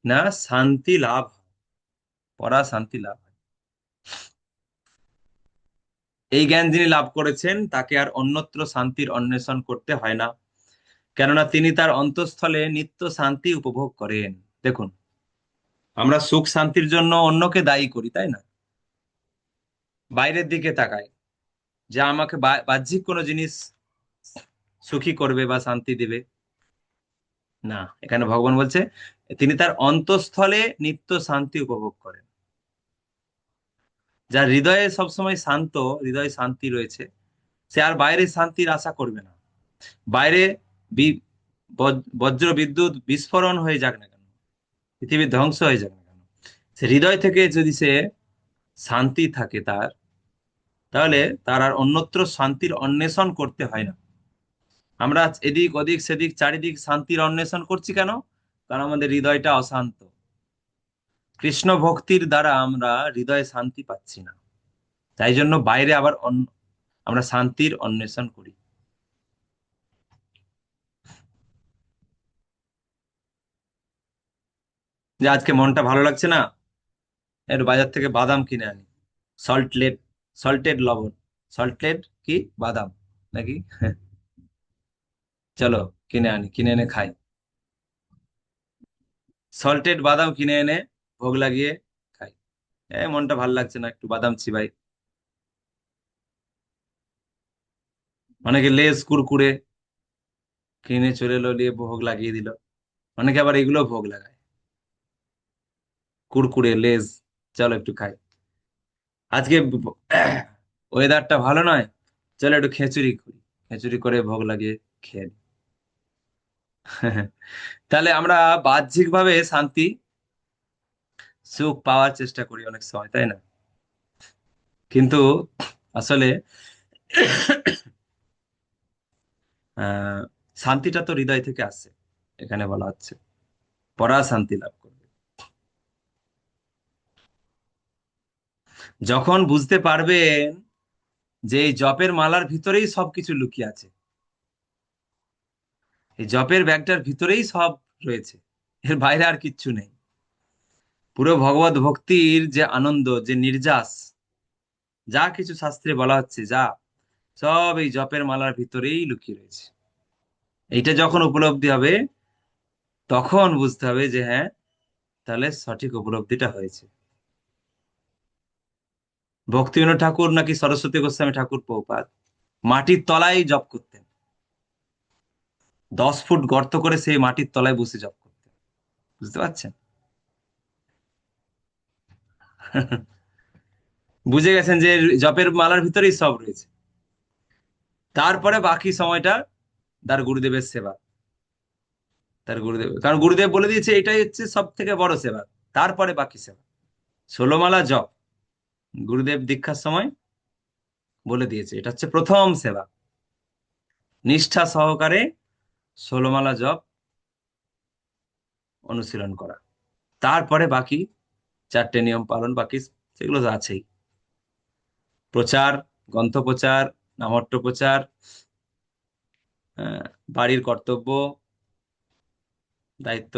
না শান্তি লাভ হয়, পরা শান্তি লাভ হয়। এই জ্ঞান যিনি লাভ করেছেন তাকে আর অন্যত্র শান্তির অন্বেষণ করতে হয় না, কেননা তিনি তার অন্তঃস্থলে নিত্য শান্তি উপভোগ করেন। দেখুন, আমরা সুখ শান্তির জন্য অন্যকে দায়ী করি, তাই না? বাইরের দিকে তাকাই যে আমাকে বাহ্যিক কোনো জিনিস সুখী করবে বা শান্তি দেবে। না, এখানে ভগবান বলছে তিনি তার অন্তঃস্থলে নিত্য শান্তি উপভোগ করেন। যার হৃদয়ে সবসময় শান্ত, হৃদয়ে শান্তি রয়েছে, সে আর বাইরে শান্তির আশা করবে না। বাইরে বজ্র বিদ্যুৎ বিস্ফোরণ হয়ে যাক না কেন, পৃথিবীর ধ্বংস হয়ে যাক না কেন, সে হৃদয় থেকে যদি সে শান্তি থাকে তার, তাহলে তার আর অন্যত্র শান্তির অন্বেষণ করতে হয় না। আমরা এদিক ওদিক সেদিক চারিদিক শান্তির অন্বেষণ করছি কেন? কারণ আমাদের হৃদয়টা অশান্ত। কৃষ্ণ ভক্তির দ্বারা আমরা হৃদয়ে শান্তি পাচ্ছি না, তাই জন্য বাইরে আবার আমরা শান্তির অন্বেষণ করি। যে আজকে মনটা ভালো লাগছে না, একটু বাজার থেকে বাদাম কিনে আনি, সল্টলেট, সল্টেড লবণ, সল্টেড কি বাদাম নাকি চলো কিনে আনি, কিনে এনে খাই, সল্টেড বাদাম কিনে এনে ভোগ লাগিয়ে খাই। মনটা ভালো লাগছে না, একটু বাদাম চিবাই। অনেকে লেস কুরকুরে কিনে চলে এলো, নিয়ে ভোগ লাগিয়ে দিল। অনেকে আবার এগুলো ভোগ লাগায়, কুরকুরে লেজ, চলো একটু খাই। আজকে ওয়েদারটা ভালো নয়, চলো একটু খিচুড়ি করি, খিচুড়ি করে ভোগ লাগিয়ে খেয়ে নিই। তাহলে আমরা বাহ্যিক ভাবে শান্তি সুখ পাওয়ার চেষ্টা করি অনেক সময়, তাই না? কিন্তু আসলে আহ শান্তিটা তো হৃদয় থেকে আসে, এখানে বলা হচ্ছে পরা শান্তি লাভ করবে। যখন বুঝতে পারবেন যে এই জপের মালার ভিতরেই সবকিছু লুকিয়ে আছে, এই জপের ব্যাগটার ভিতরেই সব রয়েছে, এর বাইরে আর কিচ্ছু নেই। পুরো ভগবত ভক্তির যে আনন্দ, যে নির্যাস, যা কিছু শাস্ত্রে বলা হচ্ছে, যা সব এই জপের মালার ভিতরেই লুকিয়ে রয়েছে। এইটা যখন উপলব্ধি হবে তখন বুঝতে হবে যে হ্যাঁ, তাহলে সঠিক উপলব্ধিটা হয়েছে। ভক্তিবিনোদ ঠাকুর নাকি সরস্বতী গোস্বামী ঠাকুর প্রভুপাদ মাটির তলায় জপ করতেন, 10 ফুট গর্ত করে সেই মাটির তলায় বসে জপ করতেন। বুঝতে পারছেন? বুঝে গেছেন যে জপের মালার ভিতরেই সব রয়েছে। তারপরে বাকি সময়টা তার গুরুদেবের সেবা, তার গুরুদেব, কারণ গুরুদেব বলে দিয়েছে এটাই হচ্ছে সব থেকে বড় সেবা। তারপরে বাকি সেবা, 16 মালা জপ, গুরুদেব দীক্ষার সময় বলে দিয়েছে এটা হচ্ছে প্রথম সেবা। নিষ্ঠা সহকারে 16 মালা জপ অনুশীলন করা, তারপরে বাকি 4টে নিয়ম পালন, বাকি সেগুলো তো আছেই। প্রচার, গ্রন্থ প্রচার, নামহট্ট প্রচার, বাড়ির কর্তব্য, দায়িত্ব,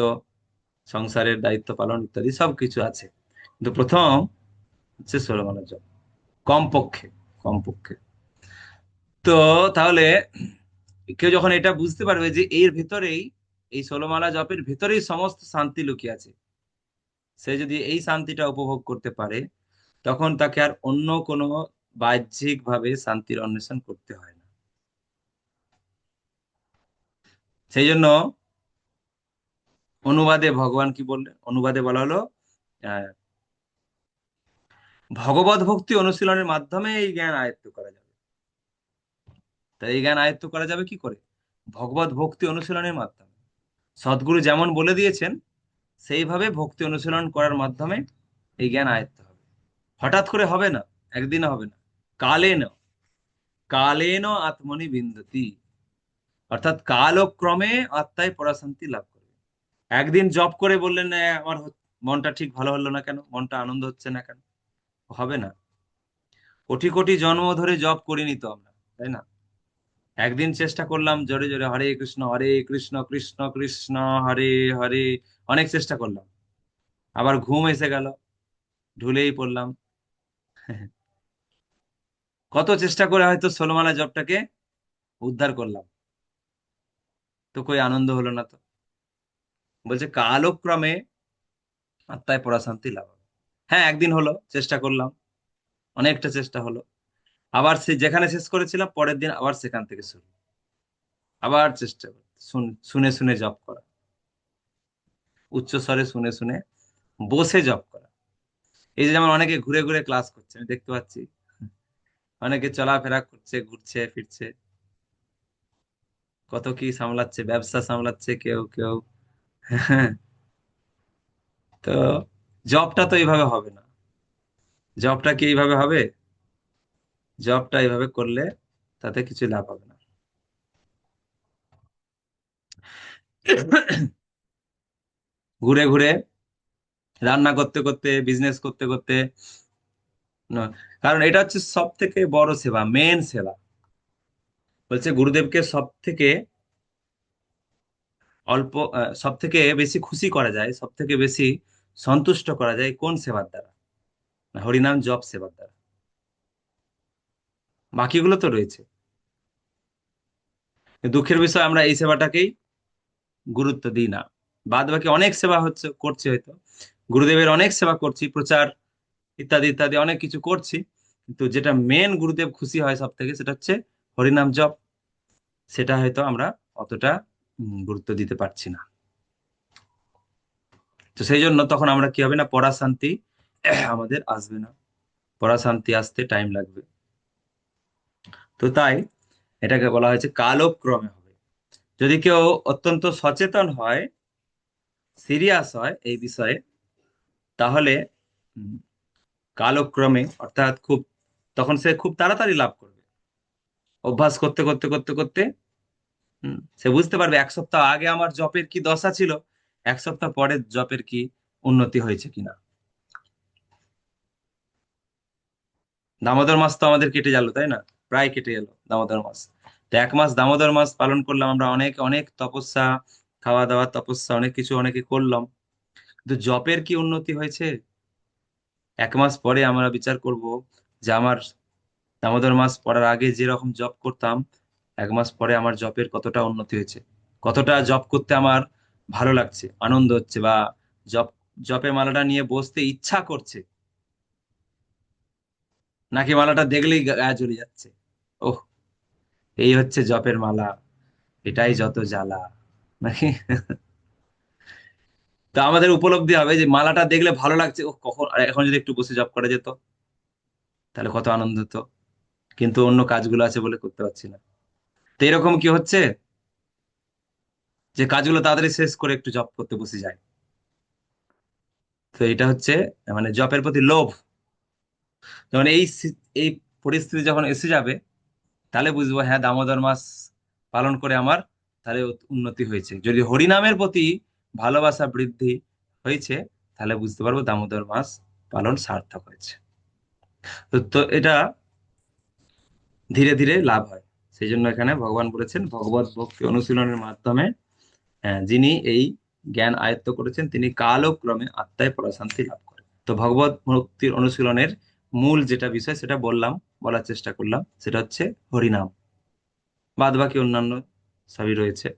সংসারের দায়িত্ব পালন ইত্যাদি সবকিছু আছে। কিন্তু প্রথম হচ্ছে 16 মালা জপ, কমপক্ষে, কমপক্ষে। তো তাহলে কেউ যখন এটা বুঝতে পারবে যে এর ভেতরেই, এই 16 মালা জপের ভেতরেই সমস্ত শান্তি লুকিয়ে আছে, সে যদি এই শান্তিটা উপভোগ করতে পারে, তখন তাকে আর অন্য কোনো বাহ্যিক ভাবে শান্তির অন্বেষণ করতে হয় না। সেই জন্য অনুবাদে ভগবান কি বললেন, অনুবাদে বলা হলো আহ, ভগবত ভক্তি অনুশীলনের মাধ্যমে এই জ্ঞান আয়ত্ত করা যাবে। তাই এই জ্ঞান আয়ত্ত করা যাবে কি করে? ভগবত ভক্তি অনুশীলনের মাধ্যমে। সদ্গুরু যেমন বলে দিয়েছেন সেইভাবে ভক্তি অনুশীলন করার মাধ্যমে এই জ্ঞান আয়ত্ত হবে। হঠাৎ করে হবে না, একদিনে হবে না। কালেন, কালেন আত্মনি বিন্দতি, অর্থাৎ কাল ও ক্রমে আত্মায় পরাশান্তি লাভ করবে। একদিন জব করে বললেন না আমার মনটা ঠিক ভালো হলো না কেন, মনটা আনন্দ হচ্ছে না কেন, হবে না। কোটি কোটি জন্ম ধরে জব করিনি তো আমরা, তাই না? একদিন চেষ্টা করলাম জোরে জোরে হরে কৃষ্ণ কৃষ্ণ কৃষ্ণ হরে হরে, অনেক চেষ্টা করলাম, আবার ঘুম এসে গেল, ঢুলেই পড়লাম। কত চেষ্টা করে হয়তো 16 মালা জপটাকে উদ্ধার করলাম, তো কই আনন্দ হলো না তো। বলছে কালক্রমে আত্মায় পরাশান্তি লাভ হবে। হ্যাঁ, একদিন হলো, চেষ্টা করলাম, অনেকটা চেষ্টা হলো, আবার সে যেখানে শেষ করেছিলাম পরের দিন আবার সেখান থেকে শুরু, আবার চেষ্টা করতে, শুনে শুনে জপ করা, উচ্চ স্বরে শুনে শুনে বসে জপ করা। এই যে যেমন অনেকে ঘুরে ঘুরে ক্লাস করছে, আমি দেখতে পাচ্ছি, অনেকে চলাফেরা করছে, ঘুরছে ফিরছে, কত কি সামলাচ্ছে, ব্যবসা সামলাচ্ছে কেউ কেউ। হ্যাঁ, তো জবটা তো এইভাবে হবে না। জবটা কি এইভাবে হবে? জবটা এইভাবে করলে তাতে কিছু লাভ হবে না। ঘুরে ঘুরে, রান্না করতে করতে, বিজনেস করতে করতে নয়। কারণ এটা হচ্ছে সব থেকে বড় সেবা, মেন সেবা। বলছে গুরুদেবকে সব থেকে অল্প, সব থেকে বেশি খুশি করা যায়, সব থেকে বেশি সন্তুষ্ট করা যায় কোন সেবার দ্বারা? না, হরিনাম জপ সেবার দ্বারা। বাকিগুলো তো রয়েছে, কিন্তু দুঃখের বিষয় আমরা এই সেবাটাকেই গুরুত্ব দিই না। বাদ বাকি অনেক সেবা হচ্ছে, করছি হয়তো, গুরুদেবের অনেক সেবা করছি, প্রচার ইত্যাদি ইত্যাদি অনেক কিছু করছি, কিন্তু যেটা মেন গুরুদেব খুশি হয় সব থেকে সেটা হচ্ছে হরিনাম জপ। সেটা হয়তো আমরা অতটা গুরুত্ব দিতে পারছি না। তো সেই জন্য তখন আমরা কি হবে না, পড়া শান্তি আমাদের আসবে না, পড়া শান্তি আসতে টাইম লাগবে। তো তাই এটাকে বলা হয়েছে কালক্রমে হবে। যদি কেউ অত্যন্ত সচেতন হয়, সিরিয়াস হয় এই বিষয়ে, তাহলে উম, কালক্রমে, অর্থাৎ খুব, তখন সে খুব তাড়াতাড়ি লাভ করবে। অভ্যাস করতে করতে করতে করতে সে বুঝতে পারবে 1 সপ্তাহ আগে আমার জবের কি দশা ছিল, 1 সপ্তাহ পরে জবের কি উন্নতি হয়েছে কিনা। দামোদর মাস তো আমাদের কেটে গেল, তাই না? প্রায় কেটে গেল দামোদর মাস। তো 1 মাস দামোদর মাস পালন করলাম আমরা, অনেক অনেক তপস্যা, খাওয়া দাওয়া তপস্যা অনেক কিছু অনেকে করলাম, কিন্তু জবের কি উন্নতি হয়েছে? 1 মাস পরে আমরা বিচার করব যে আমার দামোদর মাস পড়ার আগে যেরকম জব করতাম, 1 মাস পরে আমার জবের কতটা উন্নতি হয়েছে। কতটা জপ করতে আমার ভালো লাগছে, আনন্দ হচ্ছে, বা জপ জপের মালাটা নিয়ে বসতে ইচ্ছা করছে, নাকি মালাটা দেখলেই গায়ে জ্বলে যাচ্ছে। ওহ, এই হচ্ছে জপের মালা, এটাই যত জ্বালা, নাকি? তো আমাদের উপলব্ধি হবে যে মালাটা দেখলে ভালো লাগছে, ও কখন, আর এখন যদি একটু বসে জব করা যেত তাহলে কত আনন্দ হতো। কিন্তু অন্য কাজগুলো আছে বলে করতে পারছি না। তো এরকম কি হচ্ছে যে কাজগুলো তাড়াতাড়ি শেষ করে একটু জব করতে বসে যায়। তো এটা হচ্ছে মানে জবের প্রতি লোভ। যেমন এই পরিস্থিতি যখন এসে যাবে, তাহলে বুঝবো হ্যাঁ দামোদর মাস পালন করে আমার তাহলে উন্নতি হয়েছে। যদি হরিনামের প্রতি ভালোবাসা বৃদ্ধি হয়েছে, তাহলে বুঝতে পারবো দামোদর মাস পালন সার্থক হয়েছে। তো এটা ধীরে ধীরে লাভ হয়। সেই জন্য এখানে ভগবান বলেছেন ভগবত ভক্তি অনুশীলনের মাধ্যমে, যিনি এই জ্ঞান আয়ত্ত করেছেন তিনি কালক্রমে আত্মায় প্রশান্তি লাভ করেন। তো ভগবত ভক্তির অনুশীলনের মূল যেটা বিষয় সেটা বললাম, বলার চেষ্টা করলাম, সেটা হচ্ছে হরিনাম। বাদ বাকি অন্যান্য সবই রয়েছে।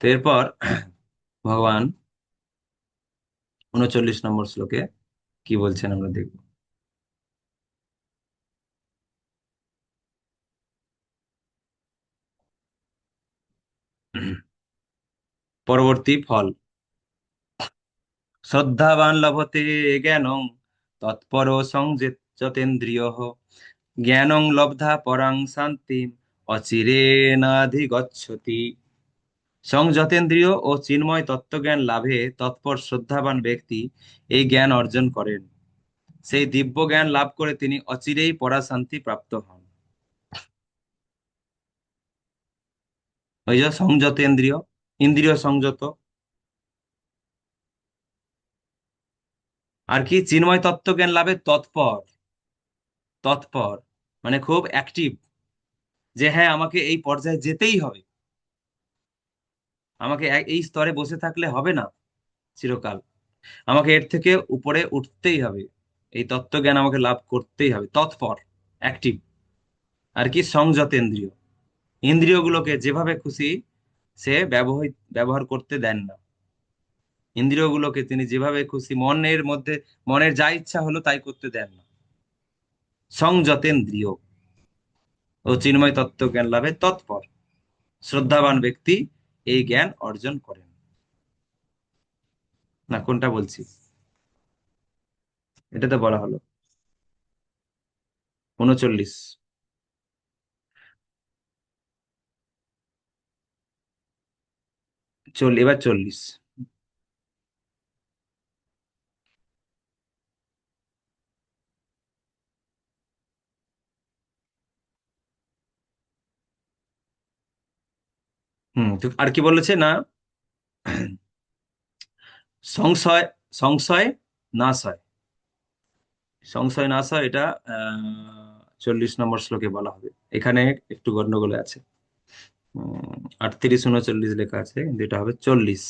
তো এরপর ভগবান 39 নম্বর শ্লোকে কি বলছেন আমরা দেখব। পরবর্তী ফল, শ্রদ্ধাবান লভতে জ্ঞানং তৎপর সংযতেন্দ্রিয়, জ্ঞানং লব্ধা পরাং শান্তিম অচিরেনাধিগচ্ছতি। সংযতেন্দ্রিয় ও চিন্ময় তত্ত্বজ্ঞান লাভে তৎপর শ্রদ্ধাবান ব্যক্তি এই জ্ঞান অর্জন করেন। সেই দিব্য জ্ঞান লাভ করে তিনি অচিরেই পরাশান্তি প্রাপ্ত হন। ওই যে সংযতেন্দ্রিয়, ইন্দ্রিয় সংযত, আর কি চিন্ময় তত্ত্বজ্ঞান লাভে তৎপর। তৎপর মানে খুব অ্যাক্টিভ, যে হ্যাঁ আমাকে এই পর্যায়ে যেতেই হবে, আমাকে এই স্তরে বসে থাকলে হবে না চিরকাল, আমাকে এর থেকে উপরে উঠতেই হবে, এই তত্ত্বজ্ঞান আমাকে লাভ করতেই হবে। তৎপর, অ্যাক্টিভ। আর কি সংযতেন্দ্রিয়, ইন্দ্রিয়গুলোকে যেভাবে খুশি সে ব্যবহার করতে দেন না। ইন্দ্রিয়গুলোকে তিনি যেভাবে খুশি মনের মধ্যে, মনের যা ইচ্ছা হলো তাই করতে দেন না। সংযতেন্দ্রিয় ও চিন্ময় তত্ত্ব জ্ঞান লাভে তৎপর শ্রদ্ধাবান ব্যক্তি এই জ্ঞান অর্জন করেন। না কোনটা বলছি, এটা তো বলা হলো 39। এবার 40। তো আর কি বলেছে না, সংশয়, সংশয় নাশ হয়, সংশয় নাশ হয়, এটা 40 নম্বর শ্লোকে বলা হবে। এখানে একটু গন্ডগোল আছে। 38 39 লেখা আছে, কিন্তু এটা হবে 40।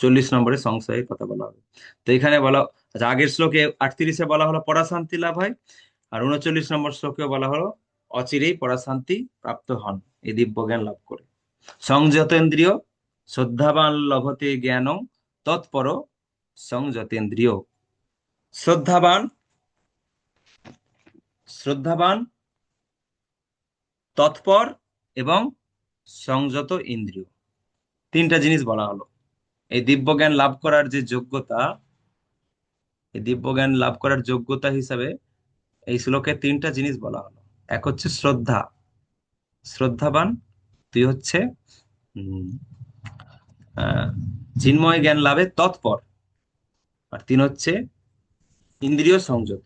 40 নম্বরে সংশয়ের কথা বলা হবে। তো এখানে বলা, আচ্ছা আগের শ্লোকে 38-এ বলা হলো পরাশান্তি লাভ হয়, আর 39 নম্বর শ্লোকেও বলা হলো অচিরেই পরাশান্তি প্রাপ্ত হন এই দিব্য জ্ঞান লাভ করে। সংযতেন্দ্রিয় শ্রদ্ধাবান লভতে জ্ঞানং তৎপর সংযতেন্দ্রিয়। শ্রদ্ধাবান, শ্রদ্ধাবান, তৎপর এবং সংযত ইন্দ্রিয়, তিনটা জিনিস বলা হলো। এই দিব্য জ্ঞান লাভ করার যে যোগ্যতা, এই দিব্য জ্ঞান লাভ করার যোগ্যতা হিসাবে এই শ্লোকে তিনটা জিনিস বলা হলো। এক হচ্ছে শ্রদ্ধা, শ্রদ্ধাবান। দুই হচ্ছে উম, আহ, চিন্ময় জ্ঞান লাভে তৎপর। আর তিন হচ্ছে ইন্দ্রিয় সংযত।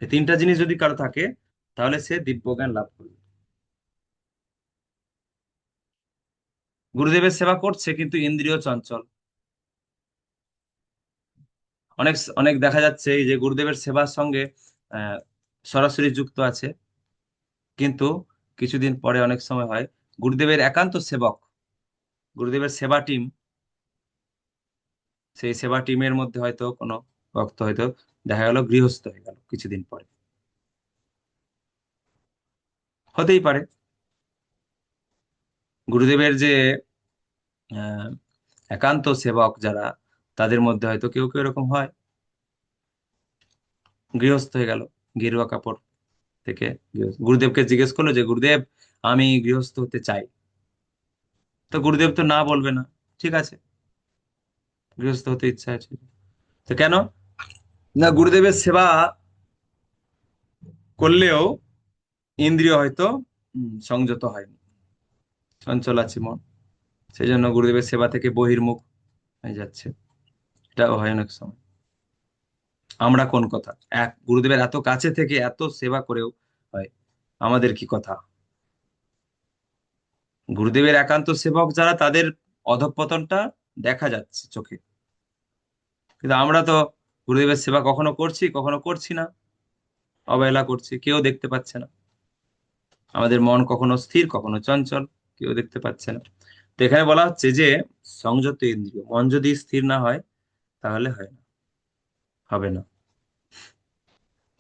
এই তিনটা জিনিস যদি কারো থাকে, তাহলে সে দিব্য জ্ঞান লাভ করবে। গুরুদেবের সেবা করছে কিন্তু ইন্দ্রিয় চঞ্চল। অনেক অনেক দেখা যাচ্ছে এই যে গুরুদেবের সেবার সঙ্গে আহ সরাসরি যুক্ত আছে, কিন্তু কিছুদিন পরে অনেক সময় হয় গুরুদেবের একান্ত সেবক, গুরুদেবের সেবা টিম সেই সেবা টিমের মধ্যে হয়তো কোনো ভক্ত হয়তো দেখা গেল গৃহস্থ হয়ে গেল কিছুদিন পরে, হতেই পারে। গুরুদেবের যে আহ, একান্ত সেবক যারা, তাদের মধ্যে হয়তো কেউ কেউ এরকম হয়, গৃহস্থ হয়ে গেল গেরুয়া কাপড় থেকে। গুরুদেবকে জিজ্ঞেস করলো যে গুরুদেব, আমি গৃহস্থ হতে চাই। তো গুরুদেব তো না বলবে না, ঠিক আছে, গৃহস্থ হতে ইচ্ছা আছে। তো কেন না, গুরুদেবের সেবা করলেও ইন্দ্রিয় হয়তো সংযত হয়নি, চঞ্চল আছে মন, সেই জন্য গুরুদেবের সেবা থেকে বহির্মুখ হয়ে যাচ্ছে। এটাও হয় অনেক সময়। আমরা কোন কথা, এক গুরুদেবের এত কাছে থেকে এত সেবা করেও হয়, আমাদের কি কথা। গুরুদেবের একান্ত সেবক যারা, তাদের অধঃপতনটা দেখা যাচ্ছে চোখে, কিন্তু আমরা তো গুরুদেবের সেবা কখনো করছি কখনো করছি না, অবহেলা করছি, কেউ দেখতে পাচ্ছে না। আমাদের মন কখনো স্থির কখনো চঞ্চল, কেউ দেখতে পাচ্ছে না। তো এখানে বলা হচ্ছে যে সংযত ইন্দ্রিয়, মন যদি স্থির না হয় তাহলে হয় না, হবে না।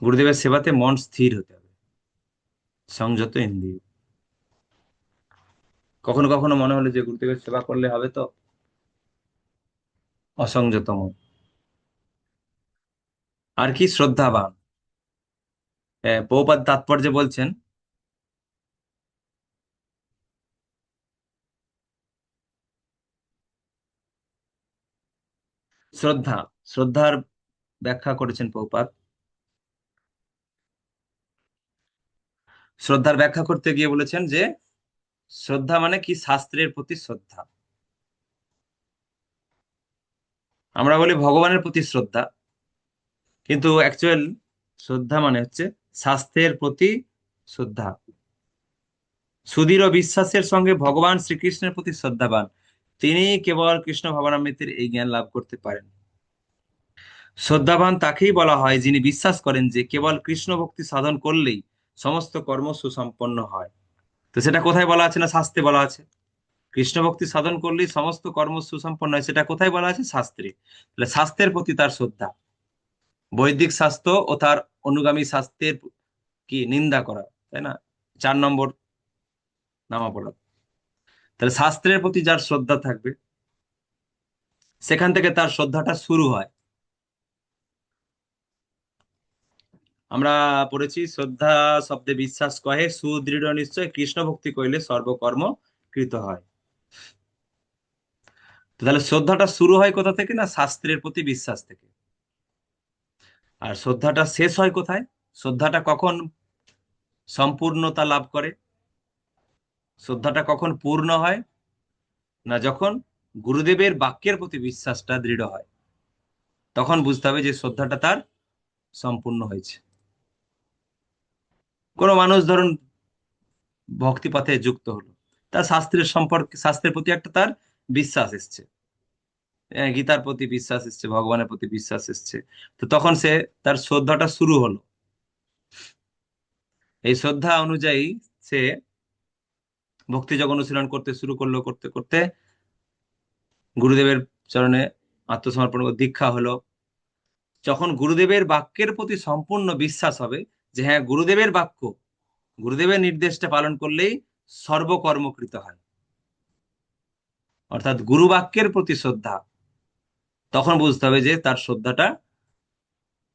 গুরুদেবের সেবাতে মন স্থির হতে হবে, সংযত ইন্দ্রিয়। কখনো কখনো মনে হলো যে গুরুদেবের সেবা করলে হবে, তো অসংযত মন। আর কি শ্রদ্ধাবান, প্রভুপাদ তাৎপর্যে বলছেন, শ্রদ্ধা, শ্রদ্ধার ব্যাখ্যা করেছেন প্রভুপাদ। শ্রদ্ধার ব্যাখ্যা করতে গিয়ে বলেছেন যে শ্রদ্ধা মানে কি, শাস্ত্রের প্রতি শ্রদ্ধা। আমরা বলি ভগবানের প্রতি শ্রদ্ধা, কিন্তু অ্যাকচুয়াল শ্রদ্ধা মানে হচ্ছে শাস্ত্রের প্রতি শ্রদ্ধা। সুদৃঢ় বিশ্বাসের সঙ্গে ভগবান শ্রীকৃষ্ণের প্রতি শ্রদ্ধাবান, তিনি কেবল কৃষ্ণ ভবনামৃতির এই জ্ঞান লাভ করতে পারেন। শ্রদ্ধাবান তাকেই বলা হয় যিনি বিশ্বাস করেন যে কেবল কৃষ্ণ ভক্তি সাধন করলেই সমস্ত কর্ম সুসম্পন্ন হয়। তো সেটা কোথায় বলা আছে? না শাস্ত্রে বলা আছে। কৃষ্ণ ভক্তি সাধন করলেই সমস্ত কর্ম সুসম্পন্ন হয়, সেটা কোথায় বলা আছে? শাস্ত্রে। তাহলে শাস্ত্রের প্রতি তার শ্রদ্ধা, বৈদিক শাস্ত্র ও তার অনুগামী শাস্ত্রের কি নিন্দা করা, তাই না? 4 নম্বর নামাপরাধ। তাহলে শাস্ত্রের প্রতি যার শ্রদ্ধা থাকবে, সেখান থেকে তার শ্রদ্ধাটা শুরু হয়। আমরা পড়েছি, শ্রদ্ধা শব্দে বিশ্বাস কহে, সুদৃঢ় নিশ্চয়, কৃষ্ণ ভক্তি কইলে সর্বকর্ম কৃত হয়। তো তাহলে শ্রদ্ধাটা শুরু হয় কোথা থেকে? না শাস্ত্রের প্রতি বিশ্বাস থেকে। আর শ্রদ্ধাটা শেষ হয় কোথায়? শ্রদ্ধাটা কখন সম্পূর্ণতা লাভ করে? শ্রদ্ধাটা কখন পূর্ণ হয়? না যখন গুরুদেবের বাক্যের প্রতি বিশ্বাসটা দৃঢ় হয়, তখন বুঝতে হবে যে শ্রদ্ধাটা তার সম্পূর্ণ হয়েছে। কোনো মানুষ ধরুন ভক্তিপথে যুক্ত হলো, তার শাস্ত্রের সম্পর্কে, শাস্ত্রের প্রতি একটা তার বিশ্বাস এসছে, গীতার প্রতি বিশ্বাস এসছে, ভগবানের প্রতি বিশ্বাস এসছে। তো তখন সে, তার শ্রদ্ধাটা শুরু হলো। এই শ্রদ্ধা অনুযায়ী সে ভক্তি যোগ অনুশীলন করতে শুরু করলো, করতে করতে গুরুদেবের চরণে আত্মসমর্পণ করে দীক্ষা হলো। যখন গুরুদেবের বাক্যের প্রতি সম্পূর্ণ বিশ্বাস হবে যে হ্যাঁ গুরুদেবের বাক্য, গুরুদেবের নির্দেশটা পালন করলেই সর্বকর্মকৃত হয়, অর্থাৎ গুরু বাক্যের প্রতি শ্রদ্ধা, তখন বুঝতে হবে যে তার শ্রদ্ধাটা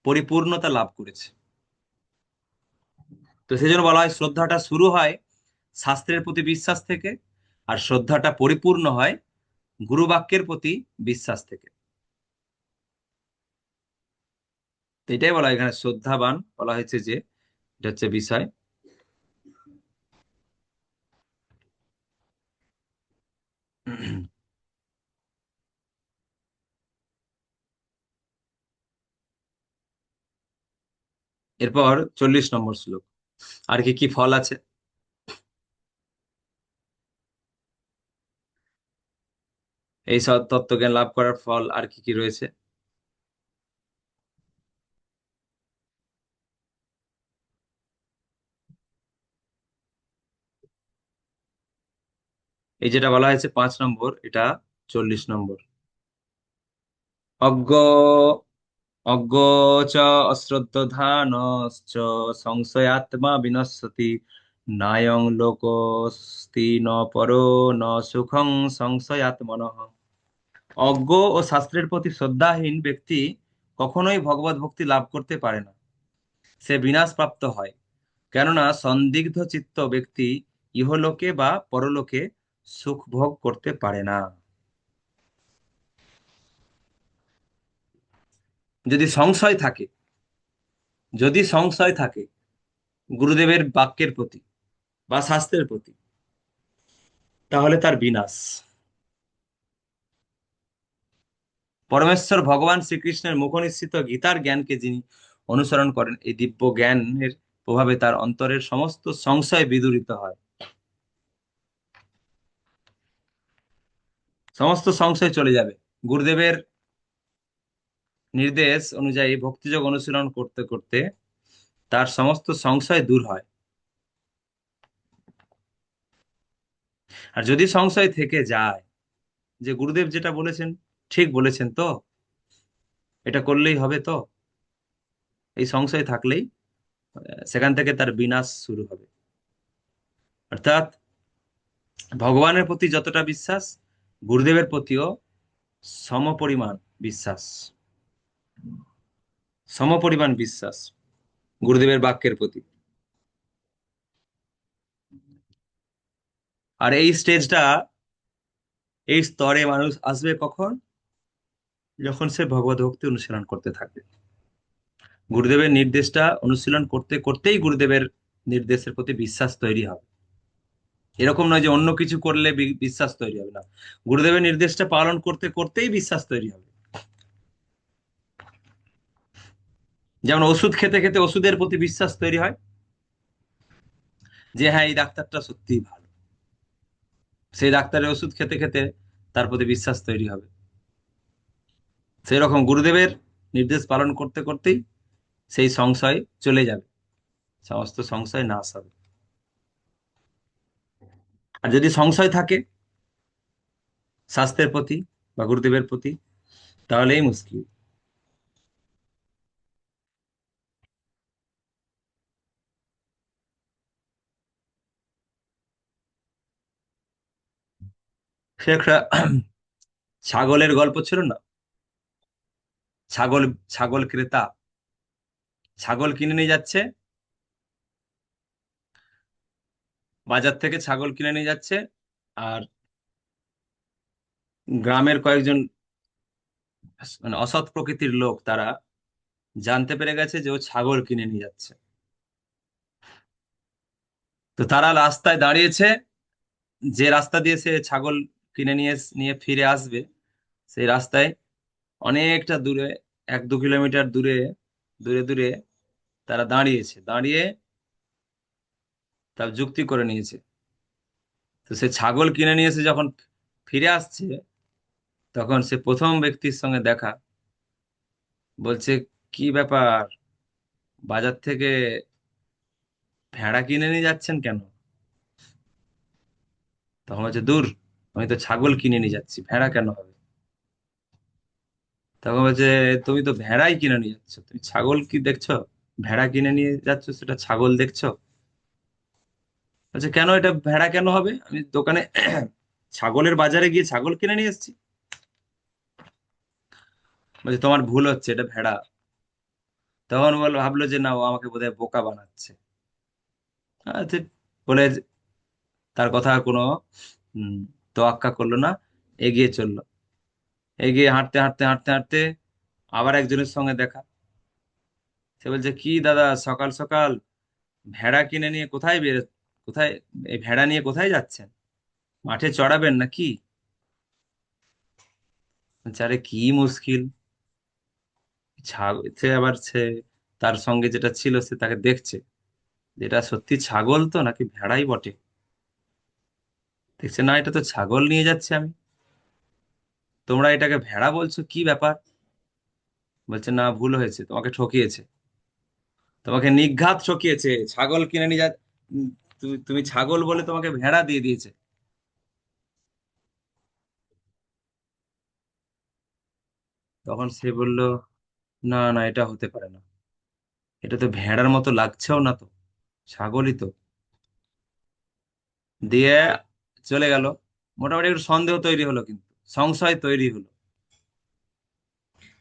পরিপূর্ণতা লাভ করেছে। তো সেই জন্য বলা হয় শ্রদ্ধাটা শুরু হয় শাস্ত্রের প্রতি বিশ্বাস থেকে, আর শ্রদ্ধাটা পরিপূর্ণ হয় গুরু বাক্যের প্রতি বিশ্বাস থেকে। তো এটাই বলা হয় এখানে শ্রদ্ধাবান বলা হয়েছে যে, এটা হচ্ছে বিষয়। এরপর 40 নম্বর শ্লোক, আর কি কি ফল আছে। এই সব তত্ত্বজ্ঞান লাভ করার ফল আর কি কি রয়েছে। এই যেটা বলা হয়েছে 5 নম্বর, এটা 40 নম্বর। অজ্ঞ অজ্ঞ চ অশ্রদ্ধধানশ্চ সংশয়াত্মা বিনশ্যতি নায়ং লোকস্তি ন পরো ন সুখং সংশয়াত্মনঃ। অজ্ঞ ও শাস্ত্রের প্রতি শ্রদ্ধাহীন ব্যক্তি কখনোই ভগবত ভক্তি লাভ করতে পারে না, সে বিনাশপ্রাপ্ত হয়। কেননা সন্দিগ্ধ চিত্ত ব্যক্তি ইহলোকে বা পরলোকে সুখ ভোগ করতে পারে না। যদি সংশয় থাকে, যদি সংশয় থাকে গুরুদেবের বাক্যের প্রতি বা শাস্ত্রের প্রতি, তাহলে তার বিনাশ। পরমেশ্বর ভগবান শ্রীকৃষ্ণের মুখনিসৃত গীতার জ্ঞানকে যিনি অনুসরণ করেন, এই দিব্য জ্ঞানের প্রভাবে তার অন্তরের সমস্ত সংশয় বিদূরিত হয়, সমস্ত সংশয় চলে যাবে। গুরুদেবের নির্দেশ অনুযায়ী ভক্তিযোগ অনুশীলন করতে করতে তার সমস্ত সংশয় দূর হয়। আর যদি সংশয় থেকে যায় যে গুরুদেব যেটা বলেছেন ঠিক বলেছেন তো, এটা করলেই হবে তো, এই সংশয় থাকলেই সেখান থেকে তার বিনাশ শুরু হবে। অর্থাৎ ভগবানের প্রতি যতটা বিশ্বাস, গুরুদেবের প্রতিও সমপরিমাণ বিশ্বাস, সমপরিমাণ বিশ্বাস গুরুদেবের বাক্যের প্রতি। আর এই স্টেজটা, এই স্তরে মানুষ আসবে কখন? যখন সে ভগবত ভক্তি অনুশীলন করতে থাকবে। গুরুদেবের নির্দেশটা অনুশীলন করতে করতেই গুরুদেবের নির্দেশের প্রতি বিশ্বাস তৈরি হবে। এরকম নয় যে অন্য কিছু করলে বিশ্বাস তৈরি হবে না, গুরুদেবের নির্দেশটা পালন করতে করতেই বিশ্বাস তৈরি হবে। যেমন ওষুধ খেতে খেতে ওষুধের প্রতি বিশ্বাস তৈরি হয়, যে হ্যাঁ এই ডাক্তারটা সত্যিই ভালো, সেই ডাক্তারের ওষুধ খেতে খেতে তার প্রতি বিশ্বাস তৈরি হবে। সেই রকম গুরুদেবের নির্দেশ পালন করতে করতেই সেই সংশয় চলে যাবে, সমস্ত সংশয় নাশ হবে। আর যদি সংশয় থাকে স্বাস্থ্যের প্রতি বা গুরুদেবের প্রতি, তাহলেই মুশকিল। সে একটা ছাগলের গল্প ছিল না? ছাগল, ছাগল ক্রেতা ছাগল কিনে নিয়ে যাচ্ছে, বাজার থেকে ছাগল কিনে নিয়ে যাচ্ছে। আর গ্রামের কয়েকজন মানে অসৎ প্রকৃতির লোক, তারা জানতে পেরে গেছে যে ও ছাগল কিনে নিয়ে যাচ্ছে। তো তারা রাস্তায় দাঁড়িয়েছে, যে রাস্তা দিয়ে সে ছাগল কিনে নিয়ে নিয়ে ফিরে আসবে, সেই রাস্তায় অনেকটা দূরে, 1-2 কিলোমিটার দূরে, দূরে দূরে তারা দাঁড়িয়েছে, দাঁড়িয়ে তার যুক্তি করে নিয়েছে। তো সে ছাগল কিনে নিয়ে এসে যখন ফিরে আসছে, তখন সে প্রথম ব্যক্তির সঙ্গে দেখা, বলছে কি ব্যাপার, বাজার থেকে ভেড়া কিনে নিয়ে যাচ্ছেন কেন? তখন বলছে দূর, আমি তো ছাগল কিনে নিয়ে যাচ্ছি, ভেড়া কেন হবে? তখন বলছে তুমি তো ভেড়াই কিনে নিয়ে যাচ্ছ, তুমি ছাগল কি দেখছো? ভেড়া কিনে নিয়ে যাচ্ছ, সেটা ছাগল দেখছো? বলছে কেন, এটা ভেড়া কেন হবে? আমি দোকানে ছাগলের বাজারে গিয়ে ছাগল কিনে নিয়ে এসেছি। বলছে তোমার ভুল হচ্ছে, এটা ভেড়া। তখন ভাবলো যে না, ও আমাকে বোধহয় বোকা বানাচ্ছে। আচ্ছা, বলে তার কথা কোনো হম তোয়াক্কা করলো না, এগিয়ে চললো। এগিয়ে হাঁটতে হাঁটতে হাঁটতে হাঁটতে আবার একজনের সঙ্গে দেখা। সে বলছে কি দাদা, সকাল সকাল ভেড়া কিনে নিয়ে কোথায়, এই ভেড়া নিয়ে কোথায় যাচ্ছেন? মাঠে চড়াবেন নাকি? বলছে, আরে কি মুশকিল, সে আবার তার সঙ্গে যেটা ছিল সে তাকে দেখছে, যেটা সত্যি ছাগল তো নাকি ভেড়াই বটে। দেখছে না, এটা তো ছাগল নিয়ে যাচ্ছে আমি, তোমরা এটাকে ভেড়া বলছো, কি ব্যাপার? বলছে না, ভুল হয়েছে, তোমাকে ঠকিয়েছে, তোমাকে নির্ঘাত ঠকিয়েছে। ছাগল কিনে নিয়ে যা, তুমি ছাগল বলে তোমাকে ভেড়া দিয়ে দিয়েছে। তখন সে বলল, না না, এটা হতে পারে না, এটা তো ভেড়ার মতো লাগছেও না তো, ছাগলই তো। দিয়ে চলে গেল। মোটামুটি একটু সন্দেহ তৈরি হলো, কিন্তু সংশয় তৈরি হলো।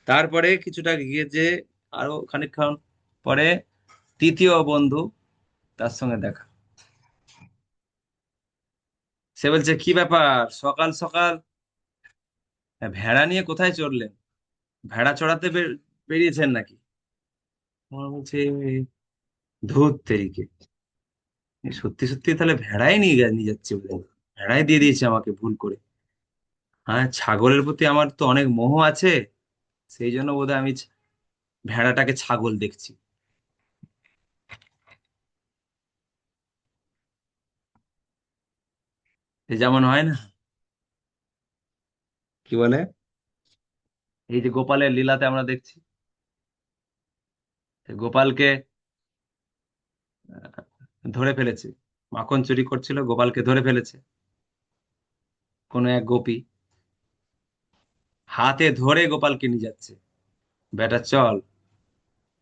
তারপরে কিছুটা গিয়ে যে আরো খানিকক্ষণ পরে তৃতীয় বন্ধু তার সঙ্গে দেখা। সে বলছে, কি ব্যাপার, সকাল সকাল ভেড়া নিয়ে কোথায় চড়লেন? ভেড়া চড়াতে বেরিয়েছেন নাকি? আমার বলছে, ধুত তেরিকে, সত্যি সত্যি তাহলে ভেড়াই নিয়ে যাচ্ছে বোধহয়। ভেড়াই দিয়ে দিয়েছে আমাকে ভুল করে। হ্যাঁ, ছাগলের প্রতি আমার তো অনেক মোহ আছে, সেই জন্য বোধহয় আমি ভেড়াটাকে ছাগল দেখছি। এই যেমন হয় না, কি বলে, এই যে গোপালের লীলাতে আমরা দেখছি, গোপালকে ধরে ফেলেছে, মাখন চুরি করছিল, গোপালকে ধরে ফেলেছে কোনো এক গোপী, হাতে ধরে গোপালকে নিয়ে যাচ্ছে, বেটা চল,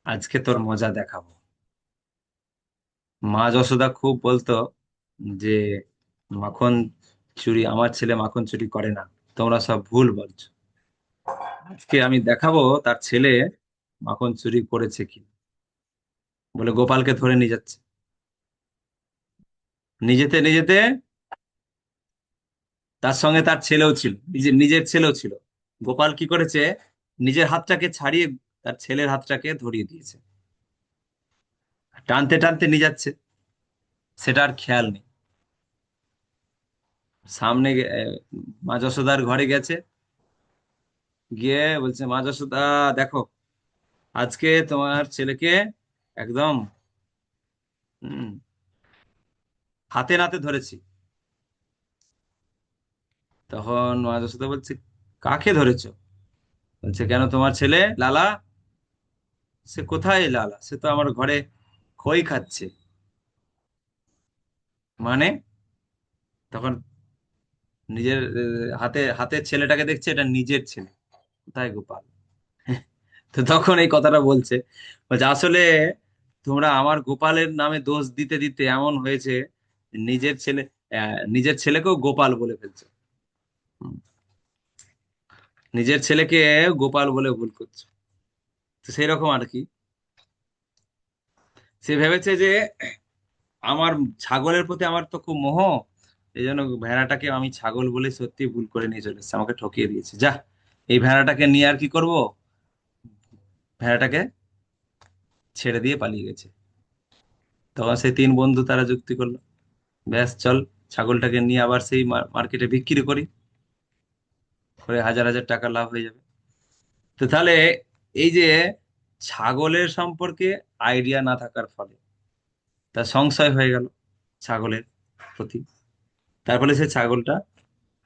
আজকে তোর মজা দেখাবো। মা যশোদা খুব বলতো যে, মাখন চুরি, আমার ছেলে মাখন চুরি করে না, তোমরা সব ভুল বলছো, আজকে আমি দেখাবো তার ছেলে মাখন চুরি করেছে কি। বলে গোপালকে ধরে নিয়ে যাচ্ছে। নিজেতে নিজেতে তার সঙ্গে তার ছেলেও ছিল, নিজের ছেলেও ছিল। গোপাল কি করেছে, নিজের হাতটাকে ছাড়িয়ে তার ছেলের হাতটাকে ধরিয়ে দিয়েছে, টানতে টানতে নিয়ে যাচ্ছে, সেটা আর খেয়াল নেই। সামনে মা যশোদার ঘরে গেছে, গিয়ে বলছে, মা যশোদা দেখো, আজকে তোমার ছেলেকে একদম হুম, হাতে নাতে ধরেছি। তখন মা যশোদা বলছে, কাকে ধরেছো? বলছে, কেন, তোমার ছেলে লালা? সে কোথায় লালা? সে তো আমার ঘরে খই খাচ্ছে। মানে? তখন নিজের হাতে হাতে ছেলেটাকে দেখছে, এটা নিজের ছেলে, কোথায় গোপাল? তো তখন এই কথাটা বলছে, বলছে আসলে তোমরা আমার গোপালের নামে দোষ দিতে দিতে এমন হয়েছে, নিজের ছেলে, নিজের ছেলেকেও গোপাল বলে ফেলছে। হুম, নিজের ছেলেকে গোপাল বলে ভুল করছে। তো সেই রকম আর কি, সে ভেবেছে যে আমার ছাগলের প্রতি আমার তো খুব মোহ, এই জন্য ভেড়াটাকে আমি ছাগল বলে সত্যি ভুল করে নিয়ে চলে এসেছে, আমাকে ঠকিয়ে দিয়েছে। যা, এই ভেড়াটাকে নিয়ে আর কি করব। ভেড়াটাকে ছেড়ে দিয়ে পালিয়ে গেছে। তখন সেই তিন বন্ধু তারা যুক্তি করলো, ব্যাস চল, ছাগলটাকে নিয়ে আবার সেই মার্কেটে বিক্রি করি, করে হাজার হাজার টাকা লাভ হয়ে যাবে। তো তাহলে এই যে ছাগলের সম্পর্কে আইডিয়া না থাকার ফলে তার সংশয় হয়ে গেল ছাগলের প্রতি, তার ফলে সে ছাগলটা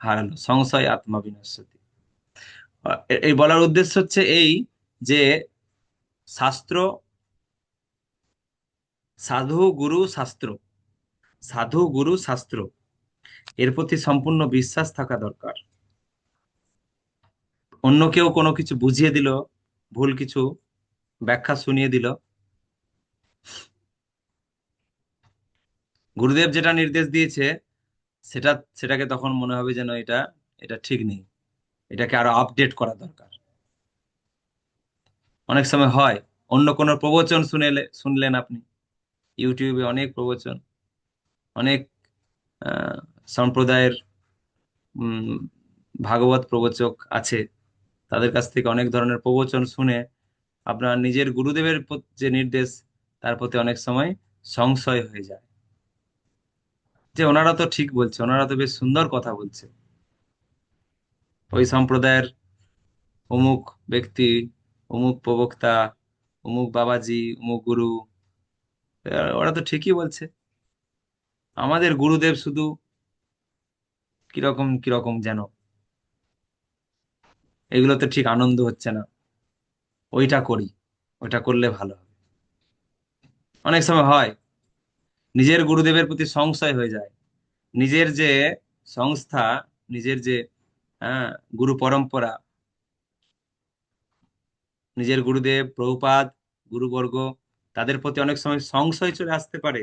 হারালো, সংশয় আত্মা বিনশ্যতি। এই বলার উদ্দেশ্য হচ্ছে এই, যে শাস্ত্র, সাধু গুরু শাস্ত্র, সাধু গুরু শাস্ত্র, এর প্রতি সম্পূর্ণ বিশ্বাস থাকা দরকার। অন্য কেউ কোনো কিছু বুঝিয়ে দিল, ভুল কিছু ব্যাখ্যা শুনিয়ে দিল, গুরুদেব যেটা নির্দেশ দিয়েছে সেটা, সেটাকে তখন মনে হবে যেন এটা এটা ঠিক নেই, এটাকে আরো আপডেট করা দরকার। অনেক সময় হয়, অন্য কোনো প্রবচন শুনলেন আপনি, ইউটিউবে অনেক প্রবচন, অনেক আহ, সম্প্রদায়ের উম, ভাগবত প্রবচক আছে, তাদের কাছ থেকে অনেক ধরনের প্রবচন শুনে আপনার নিজের গুরুদেবের যে নির্দেশ, তার প্রতি অনেক সময় সংশয় হয়ে যায়, যে ওনারা তো ঠিক বলছে, ওনারা তো বেশ সুন্দর কথা বলছে, ওই সম্প্রদায়ের অমুক ব্যক্তি, অমুক প্রবক্তা, অমুক বাবাজি, অমুক গুরু, ওরা তো ঠিকই বলছে, আমাদের গুরুদেব শুধু কিরকম কিরকম যেন, এগুলোতে ঠিক আনন্দ হচ্ছে না, ওইটা করি, ওইটা করলে ভালো হবে। অনেক সময় হয়, নিজের গুরুদেবের প্রতি সংশয় হয়ে যায়, নিজের যে সংস্থা, নিজের যে গুরু পরম্পরা, নিজের গুরুদেব প্রভুপাদ গুরুবর্গ তাদের প্রতি অনেক সময় সংশয় চলে আসতে পারে,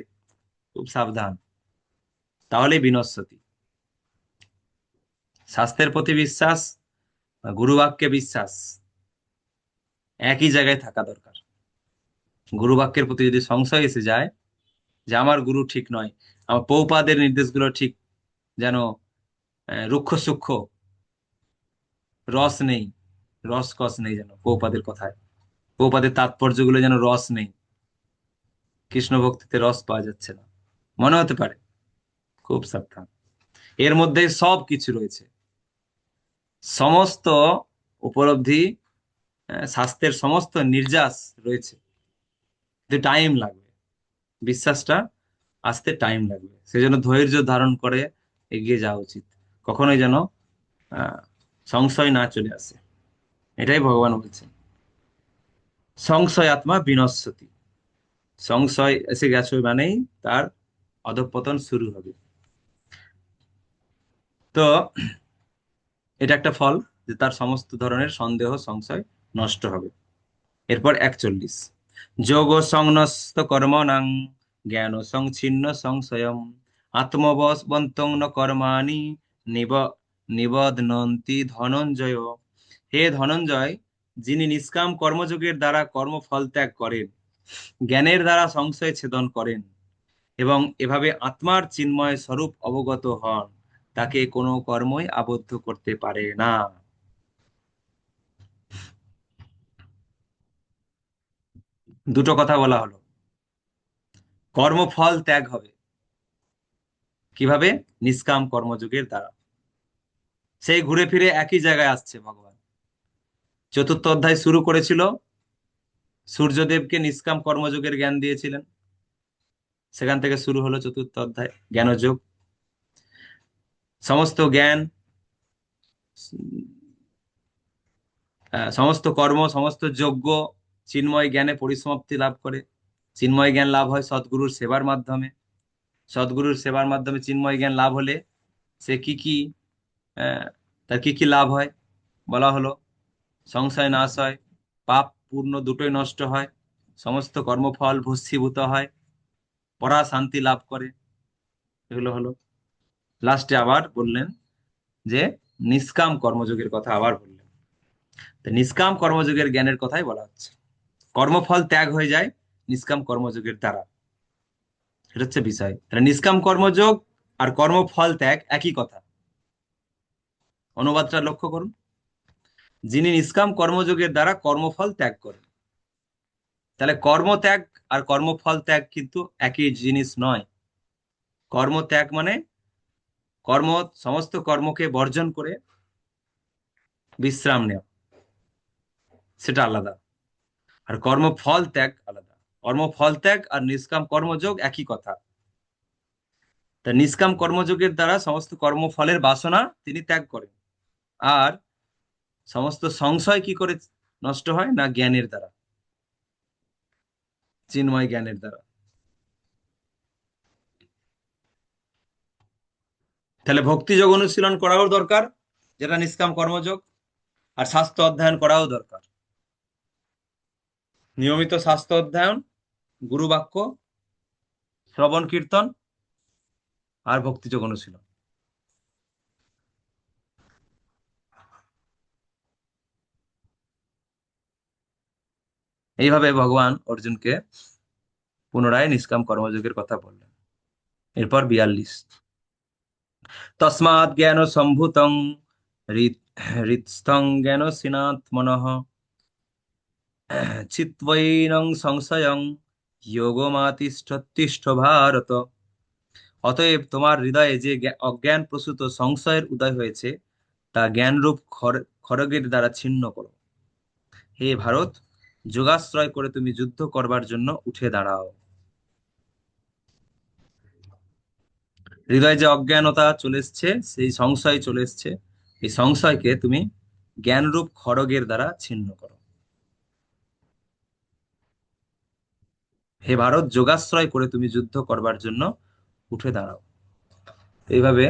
খুব সাবধান। তাহলে বিনশ্বতি। শাস্ত্রের প্রতি বিশ্বাস বা গুরুবাক্যে বিশ্বাস একই জায়গায় থাকা দরকার। গুরুবাক্যের প্রতি যদি সংশয় এসে যায় যে আমার গুরু ঠিক নয়, আমার পৌপাদের নির্দেশগুলো ঠিক যেন রুক্ষ সূক্ষ্ম, রস নেই, রস কস নেই যেন পৌপাদের কথায়, পৌপাদের তাৎপর্যগুলো যেন রস নেই, কৃষ্ণ ভক্তিতে রস পাওয়া যাচ্ছে না, মনে হতে পারে, খুব সাবধান। এর মধ্যে সব কিছু রয়েছে, সমস্ত উপলব্ধি, শাস্ত্রের সমস্ত নির্যাস রয়েছে, কিন্তু টাইম লাগবে, বিশ্বাসটা আসতে টাইম লাগবে, সেজন্য ধৈর্য ধারণ করে এগিয়ে যাওয়া উচিত, কখনোই যেন আহ সংশয় না চলে আসে। এটাই ভগবান বলছেন, সংশয় আত্মা বিনশ্বতি। সংশয় এসে গেছে মানেই তার অধঃপতন শুরু হবে। তো এটা একটা ফল, যে তার সমস্ত ধরনের সন্দেহ সংশয় নষ্ট হবে। এরপর 41, যোগ সংন্যস্ত কর্মণাং জ্ঞান সংচ্ছিন্ন সংশয়ম আত্মবশবন্তং ন কর্মাণি নিব নিবধ্নন্তি ধনঞ্জয়। হে ধনঞ্জয়, যিনি নিষ্কাম কর্মযোগের দ্বারা কর্মফল ত্যাগ করেন, জ্ঞানের দ্বারা সংশয় ছেদন করেন এবং এভাবে আত্মার চিন্ময় স্বরূপ অবগত হন, তাকে কোনো কর্মই আবদ্ধ করতে পারে না। দুটো কথা বলা হলো, কর্মফল ত্যাগ হবে কিভাবে? নিষ্কাম কর্মযোগের দ্বারা। সেই ঘুরে ফিরে একই জায়গায় আসছে ভগবান। চতুর্থ অধ্যায় শুরু করেছিল, সূর্যদেবকে নিষ্কাম কর্মযোগের জ্ঞান দিয়েছিলেন, সেখান থেকে শুরু হলো চতুর্থ অধ্যায় জ্ঞানযোগ। সমস্ত জ্ঞান, সমস্ত কর্ম, সমস্ত যজ্ঞ চিন্ময় জ্ঞানে পরিসমাপ্তি লাভ করে। চিন্ময় জ্ঞান লাভ হয় সদ্গুরুর সেবার মাধ্যমে। সদ্গুরুর সেবার মাধ্যমে চিন্ময় জ্ঞান লাভ হলে সে কি কি, তার কি কি লাভ হয় বলা হলো, সংশয় নাশ হয়, পাপ পূর্ণ দুটোই নষ্ট হয়, সমস্ত কর্মফল ভস্মীভূত হয়, পরা শান্তি লাভ করে, এগুলো হলো। লাস্টে আবার বললেন যে নিষ্কাম কর্মযোগের কথা আবার বললেন। তো নিষ্কাম কর্মযোগের জ্ঞানের কথাই বলা হচ্ছে, কর্মফল ত্যাগ হয়ে যায় নিষ্কাম কর্মযোগের দ্বারা, এটা হচ্ছে বিষয়। তাহলে নিষ্কাম কর্মযোগ আর কর্মফল ত্যাগ একই কথা, অনুবাদটা লক্ষ্য করুন। যিনি নিষ্কাম কর্মযোগের দ্বারা কর্মফল ত্যাগ করেন, তাহলে কর্মত্যাগ আর কর্মফল ত্যাগ কিন্তু একই জিনিস নয়। কর্মত্যাগ মানে কর্ম, সমস্ত কর্মকে বর্জন করে বিশ্রাম নেওয়া, সেটা আলাদা। আর কর্মফল ত্যাগ আলাদা। কর্মফল ত্যাগ আর নিষ্কাম কর্মযোগ একই কথা। তা নিষ্কাম কর্মযোগের দ্বারা সমস্ত কর্মফলের বাসনা তিনি ত্যাগ করেন। আর সমস্ত সংশয় কি করে নষ্ট হয় না? জ্ঞানের দ্বারা, চিন্ময় জ্ঞানের দ্বারা। তাহলে ভক্তিযোগ অনুশীলন করাও দরকার, যেটা নিষ্কাম কর্মযোগ, আর শাস্ত্র অধ্যয়ন করাও দরকার। নিয়মিত শাস্ত্র অধ্যয়ন, গুরু বাক্য শ্রবণ কীর্তন আর ভক্তিযোগ অনুশীলন, এইভাবে ভগবান অর্জুনকে পুনরায় নিষ্কাম কর্মযোগের কথা বললেন। এরপর 42, তস্মাৎ জ্ঞান সম্ভূতং হৃৎস্থং জ্ঞান সিনাত্মনঃ চিত্বৈনং সংশয়ং যোগমাতিষ্ঠ ভারত। অতএব তোমার হৃদয়ে যে অজ্ঞান প্রসূত সংশয়ের উদয় হয়েছে, তা জ্ঞানরূপ খড়গের দ্বারা ছিন্ন করো। হে ভারত, যোগাশ্রয় করে তুমি যুদ্ধ করবার জন্য উঠে দাঁড়াও। হৃদয়ে যে অজ্ঞানতা চলে এসছে, সেই সংশয় চলে এসছে, এই সংশয়কে তুমি জ্ঞানরূপ খড়গের দ্বারা ছিন্ন করো। হে ভারত, যোগাশ্রয় করে তুমি যুদ্ধ করবার জন্য উঠে দাঁড়াও। এইভাবে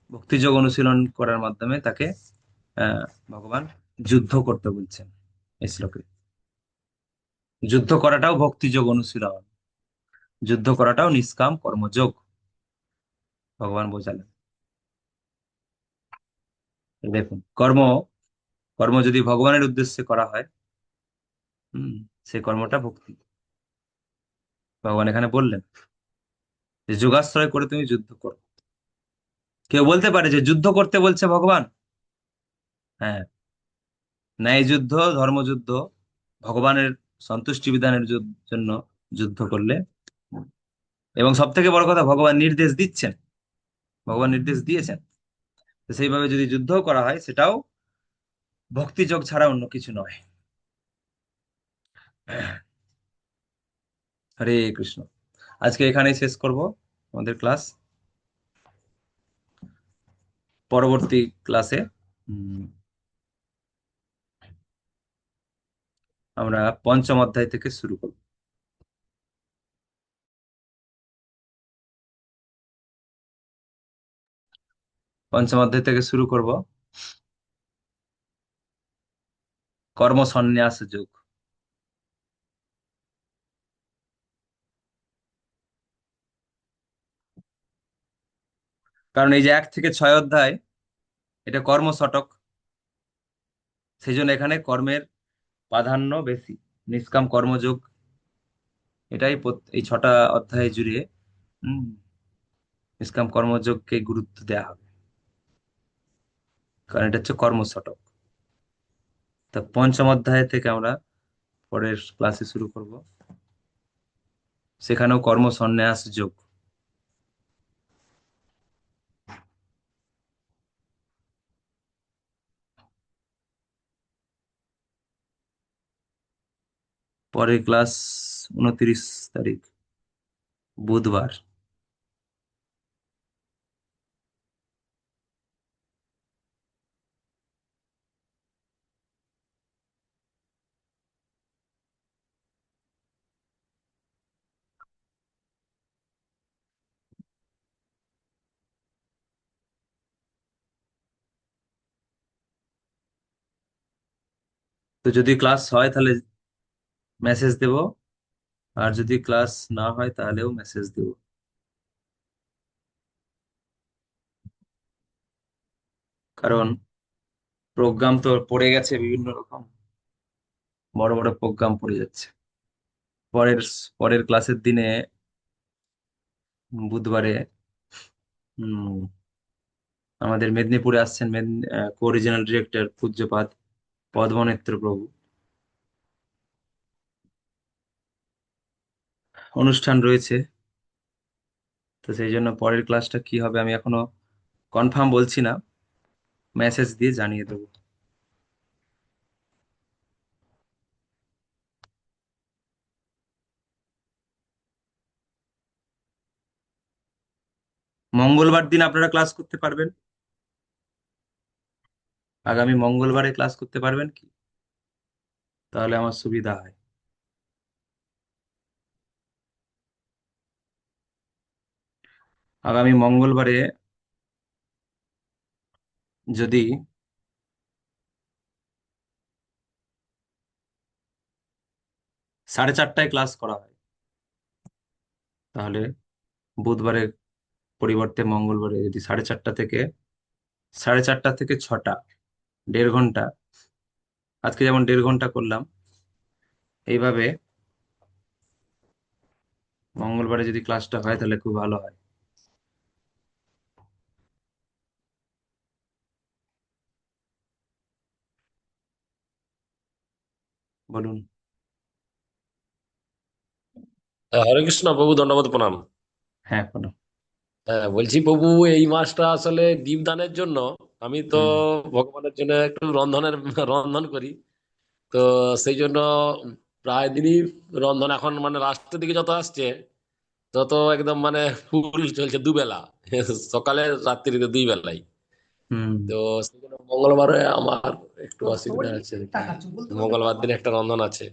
ভক্তিযোগ অনুশীলন করার মাধ্যমে তাকে আহ ভগবান যুদ্ধ করতে বলছেন এই শ্লোকে। যুদ্ধ করাটাও ভক্তিযোগ অনুশীলন, যুদ্ধ করাটাও নিষ্কাম কর্মযোগ, ভগবান বোঝালেন। দেখুন, কর্ম, কর্ম যদি ভগবানের উদ্দেশ্যে করা হয়, হম, সেই কর্মটা ভক্তি। ভগবান এখানে বললেন যে যোগাশ্রয় করে তুমি যুদ্ধ করো। কেউ বলতে পারে যে যুদ্ধ করতে বলছে ভগবান। হ্যাঁ, ন্যায় যুদ্ধ, ধর্মযুদ্ধ, ভগবানের সন্তুষ্টি বিধানের জন্য যুদ্ধ করলে, এবং সব থেকে বড় কথা ভগবান নির্দেশ দিচ্ছেন, ভগবান নির্দেশ দিয়েছেন, তো সেইভাবে যদি যুদ্ধও করা হয় সেটাও ভক্তিযোগ ছাড়া অন্য কিছু নয়। হরে কৃষ্ণ। আজকে এখানেই শেষ করব আমাদের ক্লাস। পরবর্তী ক্লাসে আমরা পঞ্চম অধ্যায় থেকে শুরু করব। পঞ্চম অধ্যায় থেকে শুরু করব কর্ম সন্ন্যাস যোগ। কারণ এই যে 1 থেকে 6 অধ্যায়, এটা কর্মশটক, সেই জন্য এখানে কর্মের প্রাধান্য বেশি। নিষ্কাম কর্মযোগ, এটাই এই 6টা অধ্যায় জুড়ে হম নিষ্কাম কর্মযোগকে গুরুত্ব দেওয়া হবে, কারণ এটা হচ্ছে কর্মশটক। তা পঞ্চম অধ্যায় থেকে আমরা পরের ক্লাসে শুরু করব, সেখানেও কর্ম সন্ন্যাস যোগ। পরের ক্লাস 29 তারিখ, বুধবার। তো যদি ক্লাস হয় তাহলে মেসেজ দেব, আর যদি ক্লাস না হয় তাহলেও মেসেজ দেব। কারণ প্রোগ্রাম তো পড়ে গেছে বিভিন্ন রকম, বড় বড় প্রোগ্রাম পড়ে যাচ্ছে। পরের পরের ক্লাসের দিনে, বুধবারে, উম, আমাদের মেদিনীপুরে আসছেন কো রিজিনাল ডিরেক্টর পূজ্যপাদ পদ্মনেত্র প্রভু। অনুষ্ঠান রয়েছে, তো সেই জন্য পরের ক্লাসটা কি হবে আমি এখনো কনফার্ম বলছি না, মেসেজ দিয়ে জানিয়ে দেবো। মঙ্গলবার দিন আপনারা ক্লাস করতে পারবেন? আগামী মঙ্গলবারে ক্লাস করতে পারবেন কি? তাহলে আমার সুবিধা হয়। আগামী মঙ্গলবারে যদি 4:30টায় ক্লাস করা হয়, তাহলে বুধবারের পরিবর্তে মঙ্গলবারে যদি 4:30 থেকে 6টা, 1.5 ঘন্টা, আজকে যেমন 1.5 ঘন্টা করলাম, এইভাবে মঙ্গলবারে যদি ক্লাসটা হয় তাহলে খুব ভালো হয়। বলুন। হরে কৃষ্ণ প্রভু, দণ্ডবত প্রণাম। হ্যাঁ, কোনো। হ্যাঁ, বলছি প্রভু, এই মাসটা আসলে দীপদানের জন্য আমি তো হুম। ভগবানের জন্য একটু রন্ধন করি। তো সেই জন্য প্রায় দিনই রন্ধন এখন মানে লাস্টের দিকে যত আসছে, তত একদম মানে ফুল চলছে দুবেলা, সকালে রাত্রিতে 2 বেলাই। হুম। তো সেই জন্য মঙ্গলবারে আমার একটু অসুবিধা আছে, মঙ্গলবার দিন একটা রন্ধন আছে,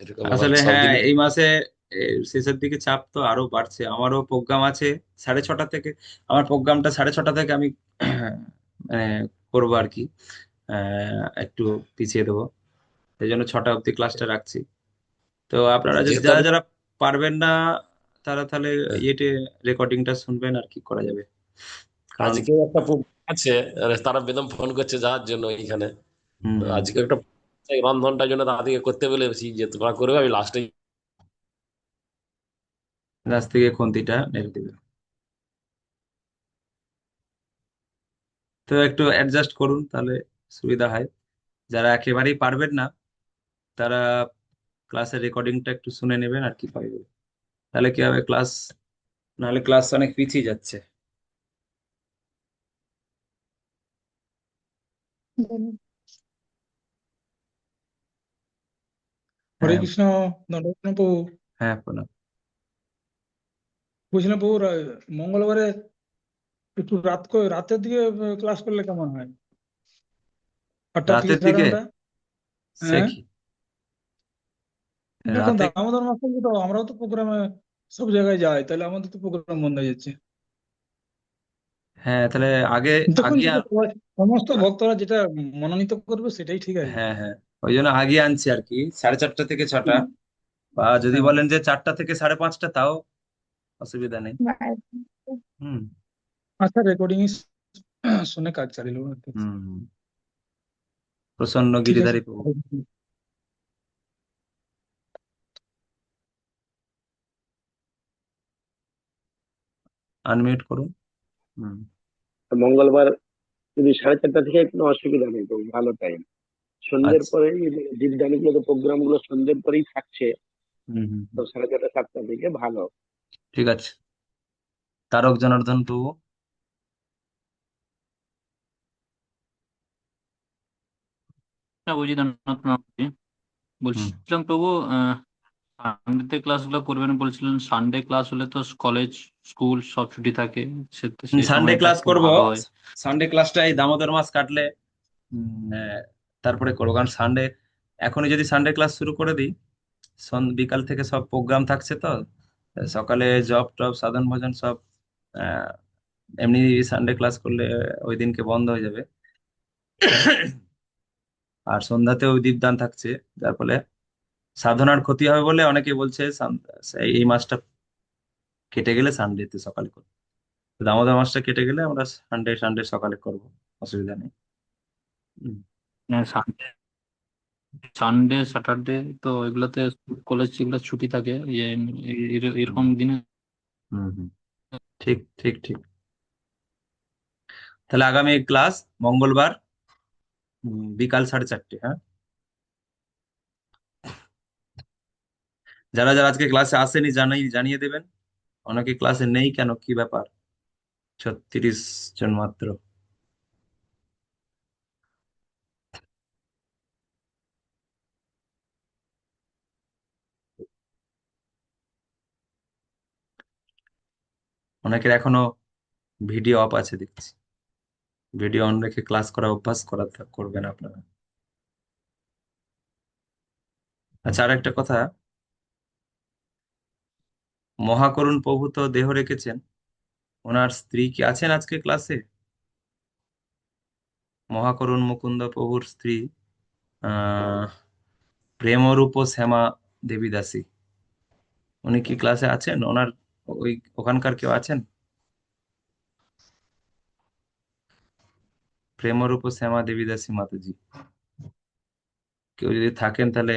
এরকম এবার আসলে সব হ্যাঁ, দিন। এই মাসে শেষের দিকে চাপ তো আরো বাড়ছে। আমারও প্রোগ্রাম আছে 6:30 থেকে। আমার প্রোগ্রামটা 6:30 থেকে আমি মানে করবো আর কি, একটু পিছিয়ে দেবো, সেই জন্য 6টা অবধি ক্লাসটা রাখছি। তো আপনারা যদি যেহেতু যারা আমি যারা পারবেন না, তারা তাহলে হ্যাঁ, ইয়েতে রেকর্ডিংটা শুনবেন, আর কি করা যাবে। কারণ আজকেও একটা program আছে, তারা বেদম ফোন করছে যাওয়ার জন্য এইখানে। হুম তো হুম, আজকে একটা এই রন্ধনটার জন্য তাদেরকে করতে বলেছি, যে তোমরা করবে, আমি লাস্টে। গাছ থেকে খুন্তিটা নেড়ে দিবে। তো একটু অ্যাডজাস্ট করুন, তাহলে সুবিধা হয়। যারা একেবারেই পারবেন না, তারা ক্লাসের রেকর্ডিংটা একটু শুনে নেবেন, আর কি পাইবে। তাহলে কি হবে, ক্লাস, নাহলে ক্লাস অনেক পিছিয়ে যাচ্ছে। হরে হ্যাঁ কৃষ্ণ। দণ্ডবত প্রভু। হ্যাঁ, প্রণাম। বলছিলাম প্রভু, মঙ্গলবারে একটু রাতের দিকে ক্লাস করলে কেমন হয়? 8টা থেকে রাতের সাড়ে দিকে? 9টা। সে হ্যাঁ, কি কিন্তু এখন রাতে? দামোদর মাস তো, আমরাও তো প্রোগ্রামে সব জায়গায় যাই, তাহলে আমাদের তো প্রোগ্রাম বন্ধ হয়ে যাচ্ছে। হ্যাঁ, তাহলে আগে তখন আগে যেটা সমস্ত ভক্তরা যেটা মনোনীত করবে সেটাই ঠিক আছে। হ্যাঁ হ্যাঁ, ওই জন্য আগে আনছি আর কি, 4:30 থেকে 6টা। বা যদি হ্যাঁ, বলেন যে 4টা থেকে 5:30, তাও অসুবিধা নেই। হুম আচ্ছা, রেকর্ডিং শুনে কাজ চালিয়ে নেবো আর কি। হুম হুম। প্রসন্ন ঠিক আছে। গিরিধারী প্রভু। আনমিউট করুন। হুম। মঙ্গলবার যদি 4:30 থেকে কোনো অসুবিধা নেই, তো ভালো টাইম। সন্ধ্যের আচ্ছা। পরে দীপদানি গুলো, প্রোগ্রাম গুলো সন্ধ্যের পরেই থাকছে। হুম হুম তো হুম। 4:30 7টা থেকে ভালো। ঠিক আছে। তারক জনার্দন প্রভু। হ্যাঁ, বলছি ধন্যবাদ, প্রণাম করছি। হুম। বলছিলাম প্রভু, সানডেতে ক্লাসগুলো করবেন বলছিলেন। সানডে ক্লাস হলে তো কলেজ স্কুল সব ছুটি থাকে, সেই সানডে সময়টা ক্লাস একটু করব। ভালো হয়। সানডে ক্লাসটা এই দামোদর মাস কাটলে তারপরে করবো, কারণ সানডে, এখনই যদি সানডে ক্লাস শুরু করে দিই, বিকাল থেকে সব প্রোগ্রাম থাকছে তো, সকালে জব টব সাধন ভজন সব, আহ, এমনি সানডে ক্লাস করলে ওই দিনকে বন্ধ হয়ে যাবে। আর সন্ধ্যাতেও দীপদান থাকছে, যার ফলে সাধনার ক্ষতি হবে বলে অনেকে বলছে এই মাসটা কেটে গেলে সানডেতে সকালে করবো। দামোদর মাসটা কেটে গেলে আমরা সানডে সানডে সকালে করব, অসুবিধা নেই। হুম। সানডে সানডে স্যাটারডে তো এগুলোতে কলেজ এগুলো ছুটি থাকে, হুম এরকম দিনে। হুম হুম। ঠিক ঠিক ঠিক। তাহলে আগামী ক্লাস মঙ্গলবার, বিকাল 4:30, হ্যাঁ। যারা যারা আজকে ক্লাসে আসেনি জানিয়ে দেবেন। অনেকে ক্লাসে নেই, কেন, কি ব্যাপার? 36 জন মাত্র। অনেকের এখনো ভিডিও অফ আছে দেখছি। ভিডিও অন রেখে ক্লাস করা অভ্যাস করবেন আপনারা। আচ্ছা, আর একটা কথা, মহাকরুণ প্রভু তো দেহ রেখেছেন, ওনার স্ত্রী কি আছেন আজকে ক্লাসে? মহাকরুণ মুকুন্দ প্রভুর স্ত্রী, আহ প্রেমরূপ শ্যামা দেবী দাসী, উনি কি ক্লাসে আছেন? ওনার ওই ওখানকার কেউ আছেন? প্রেমরূপ শ্যামা দেবী দাসী মাতাজি, কেউ যদি থাকেন তাহলে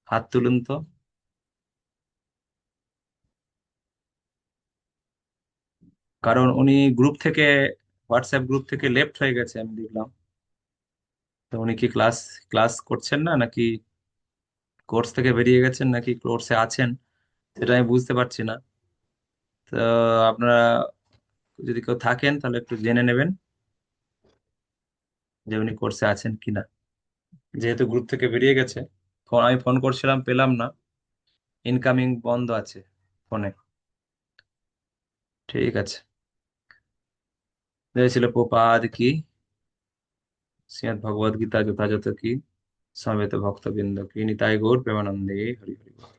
হাত তুলুন তো। কারণ উনি গ্রুপ থেকে, হোয়াটসঅ্যাপ গ্রুপ থেকে লেফট হয়ে গেছে, আমি দেখলাম। তো উনি কি ক্লাস ক্লাস করছেন না, নাকি কোর্স থেকে বেরিয়ে গেছেন, নাকি কোর্সে আছেন, সেটা আমি বুঝতে পারছি না। তো আপনারা যদি কেউ থাকেন, তাহলে একটু জেনে নেবেন যে উনি কোর্সে আছেন কিনা। যেহেতু গ্রুপ থেকে বেরিয়ে গেছে, আমি ফোন করছিলাম, পেলাম না, ইনকামিং বন্ধ আছে ফোনে। ঠিক আছে। ছিল প্রপাদ কি, শ্রীমদ ভগবদ গীতা যথাযথ কি, সমবেত ভক্তবৃন্দ কি, নিতাই গৌর প্রেমানন্দে হরি হরি বল।